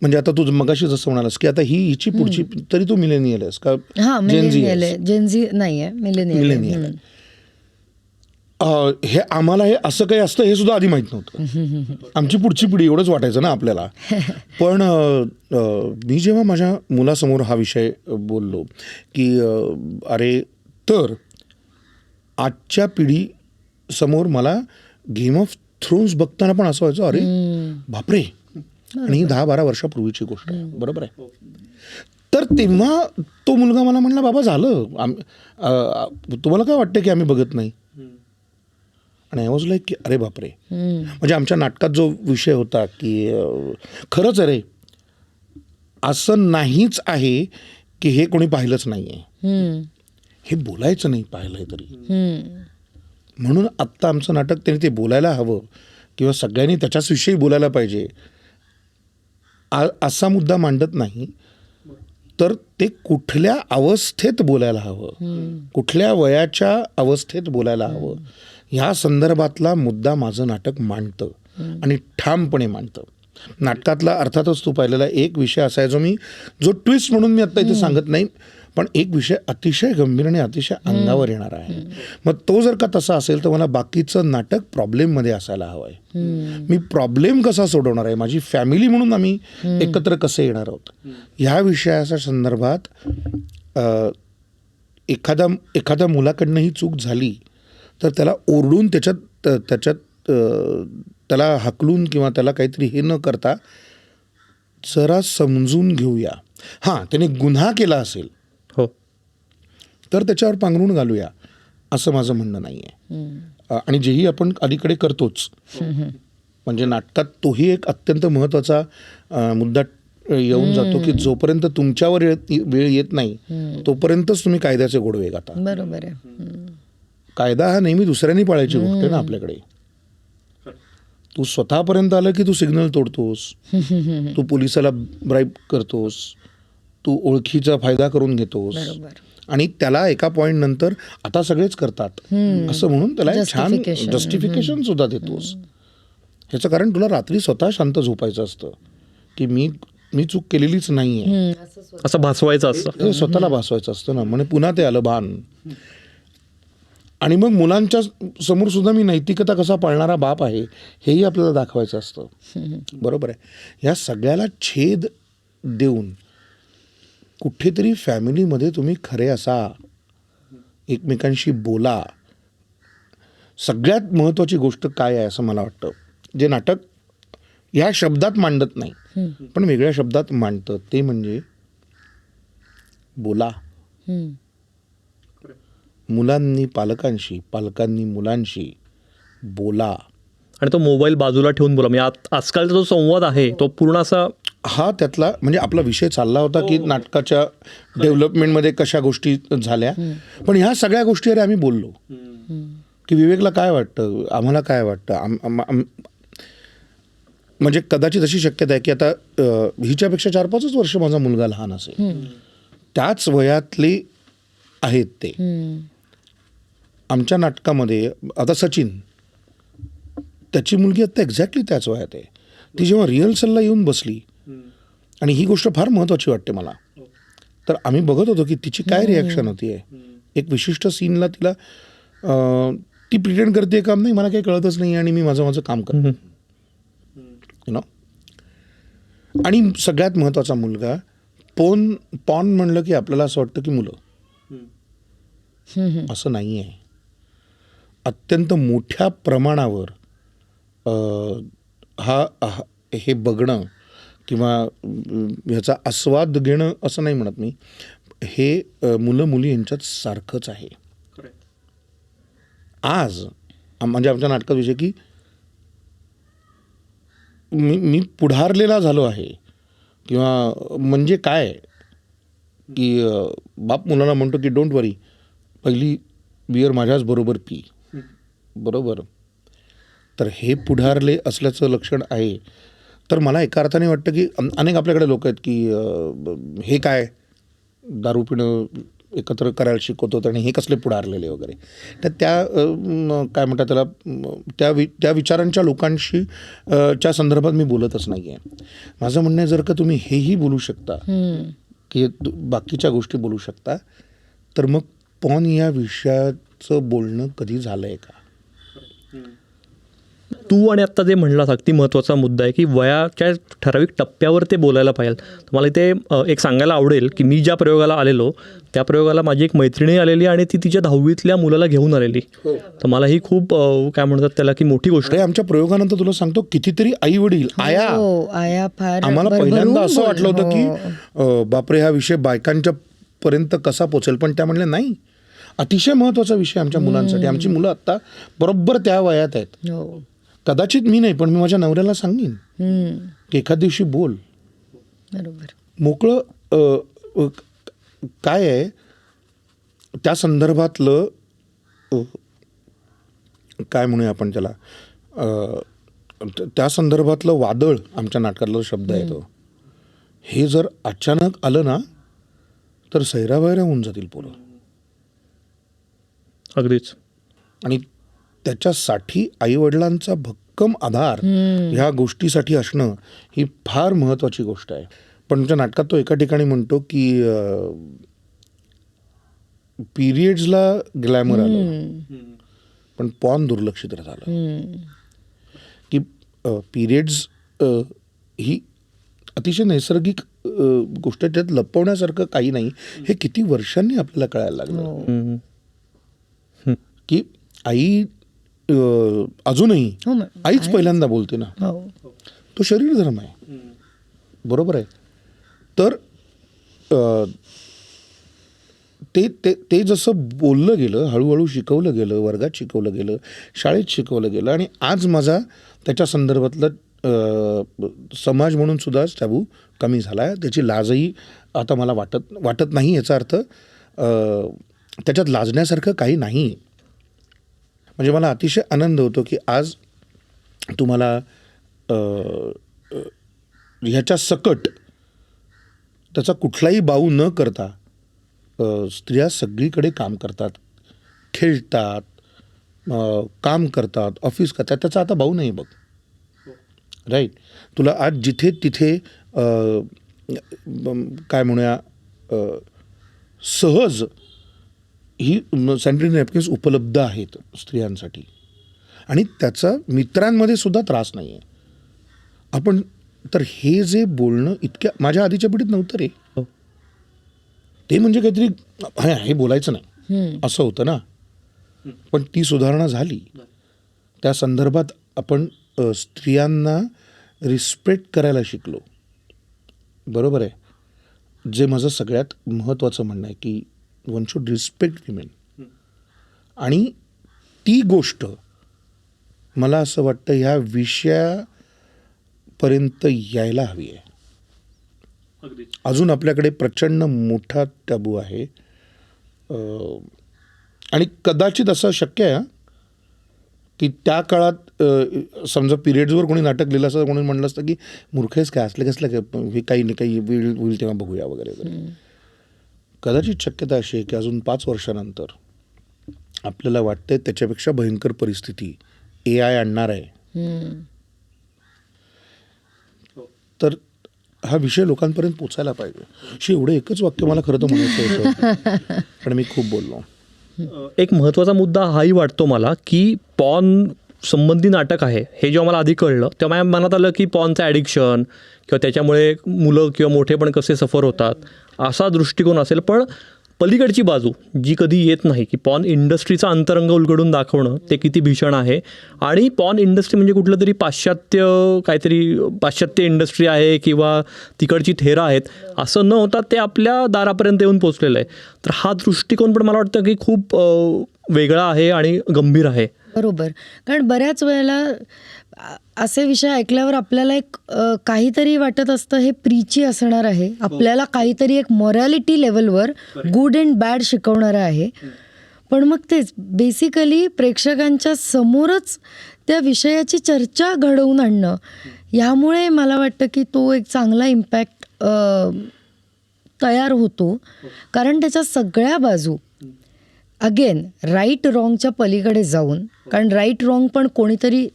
Speaker 3: म्हणजे आता तू मगाशी जसं म्हणालास की आता हिची पुढची तरी तू मिलेनियल आहेस का?
Speaker 2: जेनझी नाही आहे, मिलेनियल.
Speaker 3: हे आम्हाला हे असं काही असतं हे सुद्धा आधी माहीत नव्हतं. आमची पुढची पिढी एवढंच वाटायचं ना आपल्याला. पण मी जेव्हा माझ्या मुलासमोर हा विषय बोललो की अरे तर आजच्या पिढीसमोर मला गेम ऑफ थ्रोन्स बघताना पण असं व्हायचं, अरे बापरे, आणि ही 10-12 वर्षापूर्वीची गोष्ट आहे. बरोबर आहे. तर तेव्हा तो मुलगा मला म्हणला, बाबा झालं, तुम्हाला काय वाटतं की आम्ही बघत नाही? आणि आय वॉज लाईक की अरे बापरे. म्हणजे आमच्या नाटकात जो विषय होता की खरंच अरे असं नाहीच आहे की हे कोणी पाहिलंच नाही आहे, हे बोलायचं नाही पाहिलंय तरी. म्हणून आत्ता आमचं नाटक त्यांनी ते बोलायला हवं किंवा सगळ्यांनी त्याच्याचविषयी बोलायला पाहिजे असा मुद्दा मांडत नाही, तर ते कुठल्या अवस्थेत बोलायला हवं, कुठल्या वयाच्या अवस्थेत बोलायला हवं, ह्या संदर्भातला मुद्दा माझं नाटक मांडतं आणि ठामपणे मांडतं. नाटकातला अर्थातच तू पाहिलेला एक विषय असायचा, जो ट्विस्ट म्हणून मी आत्ता इथे सांगत नाही, पण एक विषय अतिशय गंभीर आणि अतिशय अंगावर येणार आहे. मग तो जर का तसा असेल तर मला बाकीचं नाटक प्रॉब्लेममध्ये असायला हवं आहे. मी प्रॉब्लेम कसा सोडवणार आहे, माझी फॅमिली म्हणून आम्ही एकत्र कसे येणार आहोत, ह्या विषयाच्या संदर्भात एखाद्या मुलाकडनं ही चूक झाली तर त्याला ओरडून त्याच्यात त्याला हकलून किंवा त्याला काहीतरी हे न करता जरा समजून घेऊया. हां, त्याने गुन्हा केला असेल
Speaker 1: हो,
Speaker 3: तर त्याच्यावर पांघरून घालूया असं माझं म्हणणं नाही आहे. आणि जेही आपण अलीकडे करतोच, म्हणजे नाटकात तोही एक अत्यंत महत्त्वाचा मुद्दा येऊन जातो की जोपर्यंत तुमच्यावर वेळ येत नाही तोपर्यंतच तुम्ही कायद्याचे गोडवे गाता.
Speaker 2: बरोबर आहे.
Speaker 3: कायदा हा नेहमी दुसऱ्यांनी पाळायची गोष्ट आहे ना आपल्याकडे. तू स्वतःपर्यंत आलं की तू सिग्नल तोडतोस, तू पोलिसाला ब्राईब करतोस, तू ओळखीचा फायदा करून घेतोस, आणि त्याला एका पॉईंट नंतर आता सगळेच करतात असं म्हणून त्याला एक छान जस्टिफिकेशन सुद्धा देतोस. ह्याचं कारण तुला रात्री स्वतः शांत झोपायचं असतं की मी चूक केलेलीच नाहीये
Speaker 1: असं भासवायचं असतं,
Speaker 3: हे स्वतःला भासवायचं असतं ना. म्हणजे पुन्हा ते आलं भान. आणि मग मुलांच्या समोर सुद्धा मी नैतिकता कसा पाळणारा बाप आहे हेही आपल्याला दाखवायचं असतं. बरोबर आहे. या सगळ्याला छेद देऊन कुठेतरी फॅमिलीमध्ये तुम्ही खरे असा, एकमेकांशी बोला. सगळ्यात महत्त्वाची गोष्ट काय आहे असं मला वाटतं, जे नाटक ह्या शब्दात मांडत नाही पण वेगळ्या शब्दात मांडतं, ते म्हणजे बोला. मुलांनी पालकांशी, पालकांनी मुलांशी बोला.
Speaker 1: आणि तो मोबाईल बाजूला ठेवून बोला. म्हणजे आजकालचा जो संवाद आहे तो पूर्ण असा,
Speaker 3: हा त्यातला म्हणजे आपला विषय चालला होता की नाटकाच्या डेव्हलपमेंटमध्ये कशा गोष्टी झाल्या, पण ह्या सगळ्या गोष्टी अरे आम्ही बोललो की विवेकला काय वाटतं, आम्हाला काय वाटतं. म्हणजे कदाचित अशी शक्यता आहे की आता हिच्यापेक्षा 4-5 वर्ष माझा मुलगा लहान असेल, त्याच वयातले आहेत ते. आमच्या नाटकामध्ये आता सचिन, त्याची मुलगी आता एक्झॅक्टली त्याच वयात आहे. ती जेव्हा रिहर्सलला येऊन बसली, आणि ही गोष्ट फार महत्त्वाची वाटते मला, तर आम्ही बघत होतो की तिची काय रिॲक्शन होती आहे. एक विशिष्ट सीनला तिला ती प्रिटेंड करते काम नाही, मला काही कळतच नाही आणि मी माझं काम करतो, यु नो. आणि सगळ्यात महत्त्वाचा मुलगा, पॉन म्हणलं की आपल्याला असं वाटतं की मुलं, असं नाही आहे. अत्यंत मोठ्या प्रमाणावर हे बघणं किंवा ह्याचा आस्वाद घेणं असं नाही म्हणत मी, हे मुलं मुली यांच्यात सारखंच आहे. आज म्हणजे आमच्या नाटकात विषय की मी पुढारलेला झालो आहे, किंवा म्हणजे काय की बाप मुलांना म्हणतो की डोंट वरी, पहिली बियर माझ्याच बरोबर पी. बरोबर. तर हे पुढारले असल्याचं लक्षण आहे. तर मला एका अर्थाने वाटतं की अनेक आपल्याकडे लोक आहेत की हे काय दारू पिणं एकत्र करायला शिकवतो आणि हे कसले पुढारलेले वगैरे. तर त्या काय म्हणतात त्याला, त्या विचारांच्या लोकांशी च्या संदर्भात मी बोलतच नाही आहे. माझं म्हणणं आहे, जर का तुम्ही हेही बोलू शकता की बाकीच्या गोष्टी बोलू शकता, तर मग पॉन या विषयाचं बोलणं कधी झालं आहे का?
Speaker 1: तू आणि आत्ता जे म्हणलास अगदी महत्त्वाचा मुद्दा आहे की वयाच्या ठराविक टप्प्यावर ते बोलायला पाहिजे. तर मला इथे एक सांगायला आवडेल की मी ज्या प्रयोगाला आलेलो त्या प्रयोगाला माझी एक मैत्रिणी आलेली आणि ती तिच्या 10वीतल्या मुलाला घेऊन आलेली. तर मला ही खूप काय म्हणतात त्याला की मोठी गोष्ट
Speaker 3: अरे आमच्या प्रयोगानंतर तुला सांगतो कितीतरी आई वडील आया
Speaker 2: हो, आया फार
Speaker 3: आम्हाला
Speaker 2: भरभरून
Speaker 3: पहिल्यांदा असं वाटलं होतं
Speaker 2: हो.
Speaker 3: की बापरे हा विषय बायकांच्या पर्यंत कसा पोचेल, पण त्या म्हणल्या नाही, अतिशय महत्त्वाचा विषय आमच्या मुलांसाठी. आमची मुलं आत्ता बरोबर त्या वयात आहेत.
Speaker 2: हो.
Speaker 3: कदाचित मी नाही, पण मी माझ्या नवऱ्याला सांगेन
Speaker 2: हम्म.
Speaker 3: की एखाद दिवशी बोल
Speaker 2: बरोबर.
Speaker 3: मोकळं. काय आहे त्या संदर्भातलं काय म्हणूया आपण त्याला, त्या संदर्भातलं वादळ आमच्या नाटकातला शब्द आहे तो. हे जर अचानक आलं ना तर सैरावैरा होऊन जातील पोरं.
Speaker 1: अगदीच.
Speaker 3: आणि त्याच्यासाठी आईवडिलांचा भक्कम आधार ह्या गोष्टीसाठी असणं ही फार महत्त्वाची गोष्ट आहे. पण तुमच्या नाटकात तो एका ठिकाणी म्हणतो की पिरियड्सला ग्लॅमर आलं पण पॉर्न दुर्लक्षित झालं. की पिरियड्स ही अतिशय नैसर्गिक गोष्ट, त्यात लपवण्यासारखं काही नाही. हे किती वर्षांनी आपल्याला कळायला लागलं की आई अजूनही
Speaker 2: हो,
Speaker 3: आईच पहिल्यांदा बोलते ना.
Speaker 2: हो.
Speaker 3: तो शरीर धर्म आहे, बरोबर आहे. तर ते ते ते जसं बोललं गेलं, हळूहळू शिकवलं गेलं, वर्गात शिकवलं गेलं, शाळेत शिकवलं गेलं, आणि आज माझा त्याच्या संदर्भातलं समाज म्हणून सुद्धा टॅबू कमी झाला आहे. त्याची लाजही आता मला वाटत नाही. याचा अर्थ त्याच्यात लाजण्यासारखं काही नाही. म्हणजे मला अतिशय आनंद होतो की आज तुम्हाला ह्याच्या सकट त्याचा कुठलाही बाऊ न करता स्त्रिया सगळीकडे काम करतात, खेळतात, काम करतात, ऑफिस करतात. त्याचा आता बाऊ नाही बघ. राईट. तुला आज जिथे तिथे काय म्हणूया सहज ही सॅनिटरी नॅपकिन्स उपलब्ध आहेत स्त्रियांसाठी, आणि त्याचा मित्रांमध्ये सुद्धा त्रास नाही आहे. आपण तर हे जे बोलणं इतक्या माझ्या आधीच्या पिढीत नव्हतं रे. ते म्हणजे काहीतरी हे बोलायचं नाही असं होतं ना. पण ती सुधारणा झाली. त्या संदर्भात आपण स्त्रियांना रिस्पेक्ट करायला शिकलो. बरोबर आहे. जे माझं सगळ्यात महत्त्वाचं म्हणणं आहे की वन शुड रिस्पेक्ट विमेन. आणि ती गोष्ट मला असं वाटतं ह्या विषयापर्यंत यायला हवी आहे. अजून आपल्याकडे प्रचंड मोठा टॅबू आहे. आणि कदाचित असं शक्य आहे की त्या काळात समजा पिरियड्सवर कोणी नाटक लिहिलं असं कोणी म्हणलं असतं की मूर्खेच काय असले कसलं काय, हे काही नाही, काही होईल तेव्हा बघूया वगैरे वगैरे. कदाचित शक्यता अशी आहे की अजून 5 वर्षानंतर आपल्याला वाटतंय त्याच्यापेक्षा भयंकर परिस्थिती AI आणणार आहे. तर हा विषय लोकांपर्यंत पोचायला पाहिजे. एवढं एकच वाक्य मला खरं तर म्हणायचं होतं पण मी खूप बोललो.
Speaker 1: एक महत्त्वाचा मुद्दा हाही वाटतो मला की पॉर्न संबंधी नाटक आहे हे जेव्हा मला आधी कळलं तेव्हा माझ्या मनात आलं की पॉर्नचं ॲडिक्शन किंवा त्याच्यामुळे मुलं किंवा मोठे पण कसे सफर होतात असा दृष्टिकोन असेल. पण पलीकडची बाजू जी कधी येत नाही की पॉर्न इंडस्ट्रीचा अंतरंग उलगडून दाखवणं ते किती भीषण आहे. आणि पॉर्न इंडस्ट्री म्हणजे कुठलं तरी पाश्चात्य इंडस्ट्री आहे किंवा तिकडची थेरा आहेत असं न होता ते आपल्या दारापर्यंत येऊन पोचलेलं आहे. तर हा दृष्टिकोन पण मला वाटतं की खूप वेगळा आहे आणि गंभीर आहे.
Speaker 2: बरोबर. कारण बऱ्याच वेळेला असे विषय ऐकल्यावर आपल्याला एक काहीतरी वाटत असतं हे प्रीची असणार आहे, आपल्याला काहीतरी एक मॉरॅलिटी लेवलवर गुड अँड बॅड शिकवणारं आहे. पण मग तेच बेसिकली प्रेक्षकांच्या समोरच त्या विषयाची चर्चा घडवून आणणं, ह्यामुळे मला वाटतं की तो एक चांगला इम्पॅक्ट तयार होतो. कारण त्याच्या सगळ्या बाजू अगेन राईट रॉंगच्या पलीकडे जाऊन, कारण राईट रॉंग पण कोणीतरी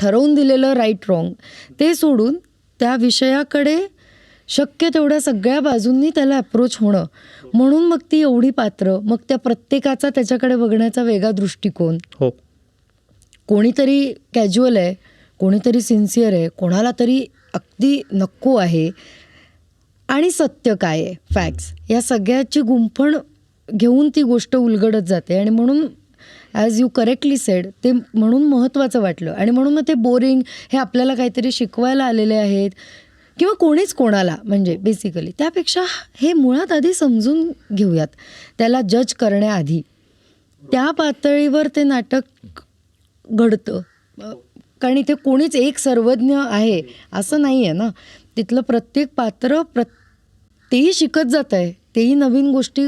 Speaker 2: ठरवून दिलेलं राईट रॉंग ते सोडून त्या विषयाकडे शक्य तेवढ्या सगळ्या बाजूंनी त्याला अप्रोच होणं. म्हणून मग ती एवढी पात्र, मग त्या प्रत्येकाचा त्याच्याकडे बघण्याचा वेगळा दृष्टिकोन.
Speaker 1: हो.
Speaker 2: कोणीतरी कॅज्युअल आहे, कोणीतरी सिन्सिअर आहे, कोणाला तरी अगदी नको आहे, आणि सत्य काय आहे, फॅक्ट्स, या सगळ्याची गुंफण घेऊन ती गोष्ट उलगडत जाते. आणि म्हणून ॲज यू करेक्टली सेड, ते म्हणून महत्त्वाचं वाटलं. आणि म्हणून मग ते बोरिंग, हे आपल्याला काहीतरी शिकवायला आलेले आहेत किंवा कोणीच कोणाला, म्हणजे बेसिकली त्यापेक्षा हे मुळात आधी समजून घेऊयात, त्याला जज करण्याआधी. त्या पातळीवर ते नाटक घडतं. कारण इथे कोणीच एक सर्वज्ञ आहे असं नाही आहे ना. तिथलं प्रत्येक पात्र तेही शिकत जात आहे, तेही नवीन गोष्टी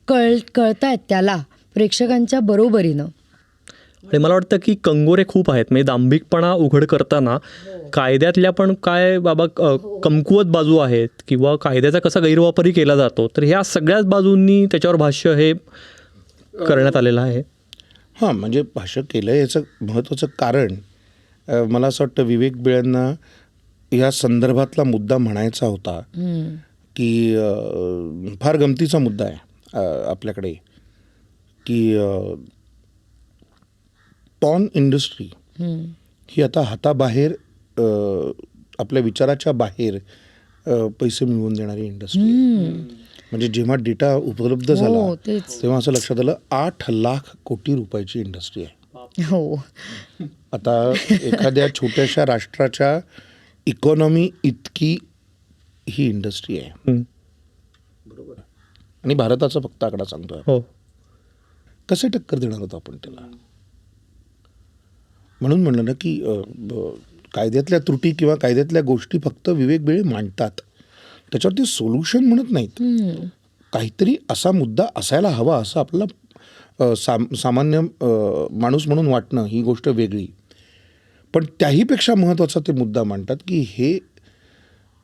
Speaker 2: कळतायत त्याला प्रेक्षकांच्या बरोबरीनं.
Speaker 1: आणि मला वाटतं की कंगोरे खूप आहेत. म्हणजे दांभिकपणा उघड करताना कायद्यातल्या पण काय बाबा कमकुवत बाजू आहेत किंवा कायद्याचा कसा गैरवापरही केला जातो, तर ह्या सगळ्याच बाजूंनी त्याच्यावर भाष्य हे करण्यात आलेलं आहे.
Speaker 3: हां, म्हणजे भाष्य केलं याचं महत्त्वाचं कारण मला असं वाटतं विवेक बिळ्यांना या संदर्भातला मुद्दा म्हणायचा होता की फार गमतीचा मुद्दा आहे आपल्याकडे की पॉर्न इंडस्ट्री ही आता हाताबाहेर आपल्या विचाराच्या बाहेर पैसे मिळवून देणारी इंडस्ट्री. म्हणजे जेव्हा डेटा उपलब्ध झाला तेव्हा असं लक्षात आलं 8 लाख कोटी रुपयाची इंडस्ट्री आहे.
Speaker 2: हो,
Speaker 3: आता एखाद्या छोट्याशा राष्ट्राच्या इकॉनॉमी इतकी ही इंडस्ट्री आहे. बरोबर. आणि भारताचा फक्त आकडा सांगतोय.
Speaker 1: हो,
Speaker 3: कसे टक्कर देणार होतो आपण त्याला? म्हणून म्हणलं ना की कायद्यातल्या त्रुटी किंवा कायद्यातल्या गोष्टी फक्त विवेक बिळे मांडतात, त्याच्यावरती सोल्युशन म्हणत नाहीत. काहीतरी असा मुद्दा असायला हवा असं आपल्याला सामान्य माणूस म्हणून वाटणं ही गोष्ट वेगळी. पण त्याहीपेक्षा महत्त्वाचा ते मुद्दा मांडतात की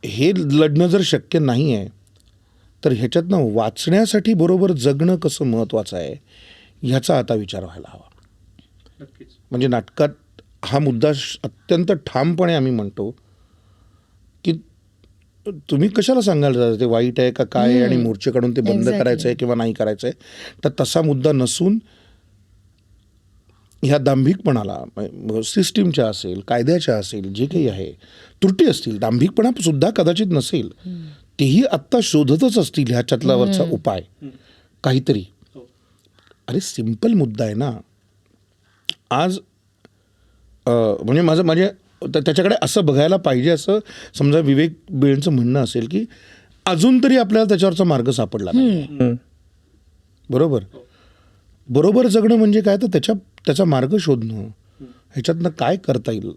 Speaker 3: हे लढणं जर शक्य नाही आहे तर ह्याच्यातनं वाचण्यासाठी बरोबर जगणं कसं महत्त्वाचं आहे ह्याचा आता विचार व्हायला हवा. म्हणजे नाटकात हा मुद्दा अत्यंत ठामपणे आम्ही म्हणतो की तुम्ही कशाला सांगायला ते वाईट आहे का काय आहे आणि मोर्चे काढून ते बंद करायचं आहे किंवा नाही करायचं आहे, तर तसा मुद्दा नसून ह्या दांभिकपणाला सिस्टीमच्या असेल, कायद्याच्या असेल, जे काही आहे त्रुटी असतील, दांभिकपणा सुद्धा कदाचित नसेल, तेही आत्ता शोधतच असतील ह्याच्यातल्यावरचा उपाय काहीतरी. अरे सिम्पल मुद्दा आहे ना. आज म्हणजे माझे त्याच्याकडे असं बघायला पाहिजे असं समजा विवेक बिळेंचं म्हणणं असेल की अजून तरी आपल्याला त्याच्यावरचा मार्ग सापडला नाही. बरोबर. बरोबर जगणं म्हणजे काय, तर त्याचा मार्ग शोधणं, ह्याच्यातनं काय करता येईल.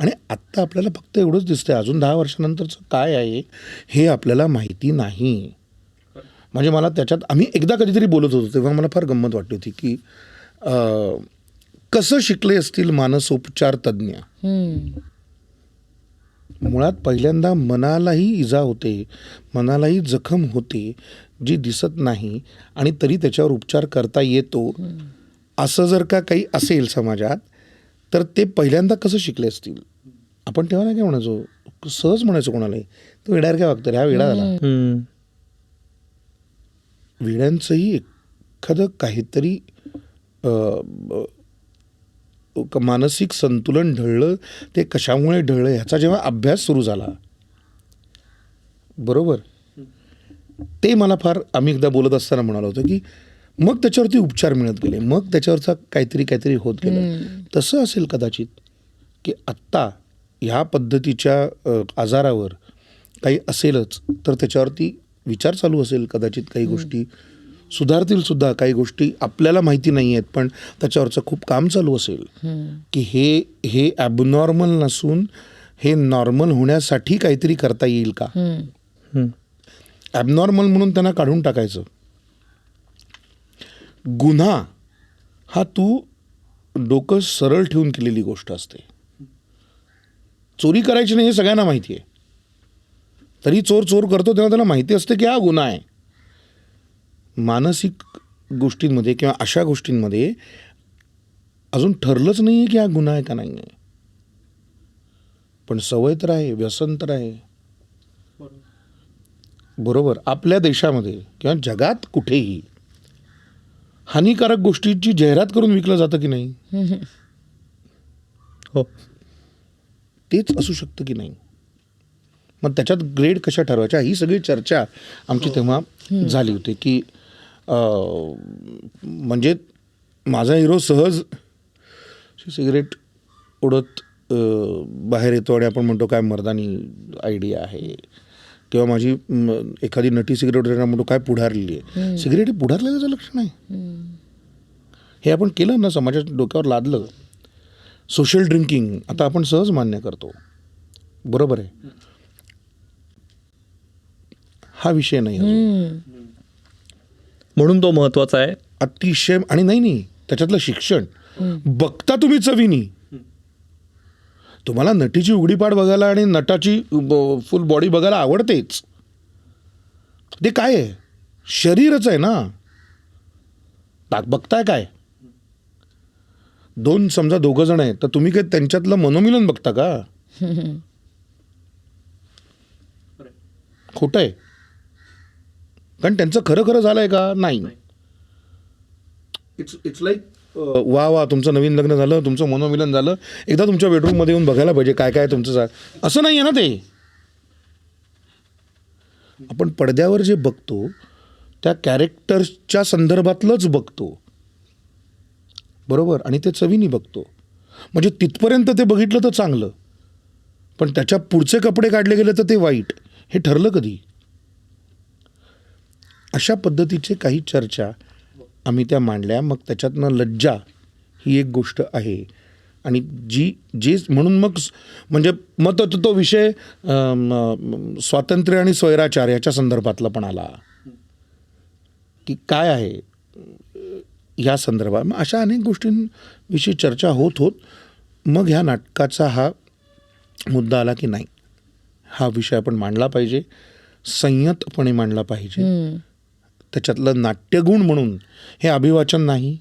Speaker 3: आणि आत्ता आपल्याला फक्त एवढंच दिसतंय, अजून 10 वर्षानंतरचं काय आहे हे आपल्याला माहिती नाही. म्हणजे मला त्याच्यात आम्ही एकदा कधीतरी बोलत होतो तेव्हा मला फार गंमत वाटली होती की कसं शिकले असतील मानसोपचार तज्ज्ञ. मुळात पहिल्यांदा मनालाही इजा होते, मनालाही जखम होते जी दिसत नाही आणि तरी त्याच्यावर उपचार करता येतो, असं जर का काही असेल समाजात तर ते पहिल्यांदा कसं शिकले असतील. आपण तेव्हा नाही काय म्हणायचो, सहज म्हणायचो कोणालाही, तो वेड्यावर काय वागतं रे, हा वेडा झाला. वेड्यांचंही एखादं काहीतरी मानसिक संतुलन ढळलं, ते कशामुळे ढळलं ह्याचा जेव्हा अभ्यास सुरू झाला, बरोबर, ते मला फार आम्ही एकदा बोलत असताना म्हणालो होतो की मग त्याच्यावरती उपचार मिळत गेले, मग त्याच्यावरचा काहीतरी होत गेलं. तसं असेल कदाचित की आत्ता ह्या पद्धतीच्या आजारावर काही असेलच तर त्याच्यावरती विचार चालू असेल, कदाचित काही गोष्टी सुधारतील सुद्धा, काही गोष्टी आपल्याला माहिती नाही आहेत पण त्याच्यावरचं खूप काम चालू असेल की हे ॲबनॉर्मल नसून हे नॉर्मल होण्यासाठी काहीतरी करता येईल का. ॲबनॉर्मल म्हणून त्यांना काढून टाकायचं. गुन्हा हा तू डोकं सरळ ठेवून केलेली गोष्ट असते. चोरी करायची नाही हे सगळ्यांना माहिती आहे, तरी चोर करतो तेव्हा त्याला माहिती असते की हा गुन्हा आहे. मानसिक गोष्टींमध्ये किंवा अशा गोष्टींमध्ये अजून ठरलंच नाही आहे की हा गुन्हा आहे का नाही आहे, पण सवय तर आहे, व्यसन तर आहे. बरोबर. आपल्या देशामध्ये किंवा जगात कुठेही हानिकारक गोष्टीची जाहिरात करून विकलं जातं की नाही.
Speaker 1: हो.
Speaker 3: तेच असू शकतं की नाही, मग त्याच्यात ग्रेड कशा ठरवायच्या, ही सगळी चर्चा आमची तेव्हा झाली होती की म्हणजे माझा हिरो सहज सिगरेट उडत बाहेर येतो आणि आपण म्हणतो काय मर्दानी आयडिया आहे, किंवा माझी एखादी नटी सिगरेट उडताना म्हणतो काय पुढारलेली आहे. सिगरेट हे पुढारलेल्याचं लक्षण आहे. हे आपण केलं ना, समाजाच्या डोक्यावर लादलं. सोशल ड्रिंकिंग आता आपण सहज मान्य करतो, बरोबर आहे, हा विषय नाही
Speaker 1: म्हणून तो महत्वाचा आहे
Speaker 3: अतिशय. आणि नाही त्याच्यातलं शिक्षण बघता तुम्ही चवीनी, तुम्हाला नटीची उघडीपाड बघायला आणि नटाची फुल बॉडी बघायला आवडतेच. ते काय आहे, शरीरच आहे ना. बघताय काय, समजा 2 जण आहेत तर तुम्ही काय त्यांच्यातलं मनोमिलन बघता का? खोटं आहे, कारण त्यांचं खरं झालंय का? नाही. इट्स लाईक वा तुमचं नवीन लग्न झालं, तुमचं मनोमिलन झालं, एकदा तुमच्या बेडरूममध्ये येऊन बघायला पाहिजे काय काय तुमचं असं नाही आहे ना. ते आपण पडद्यावर जे बघतो त्या कॅरेक्टर्सच्या संदर्भातलंच बघतो, बरोबर, आणि ते चवीनी बघतो. म्हणजे तिथपर्यंत ते बघितलं तर चांगलं, पण त्याच्या पुढचे कपडे काढले गेले तर ते वाईट. हे ठरलं कधी? अशा पद्धतीचे काही चर्चा आम्ही त्या मांडल्या. मग त्याच्यातनं लज्जा ही एक गोष्ट आहे, आणि जी म्हणून मग म्हणजे मग तो विषय स्वातंत्र्य आणि स्वैराचार याच्या संदर्भातला पण आला की काय आहे ह्या संदर्भात. मग अशा अनेक गोष्टींविषयी चर्चा होत मग ह्या नाटकाचा हा मुद्दा आला की नाही, हा विषय आपण मांडला पाहिजे, संयतपणे मांडला पाहिजे. त्याच्यातलं नाट्यगुण म्हणून हे अभिवाचन नाही,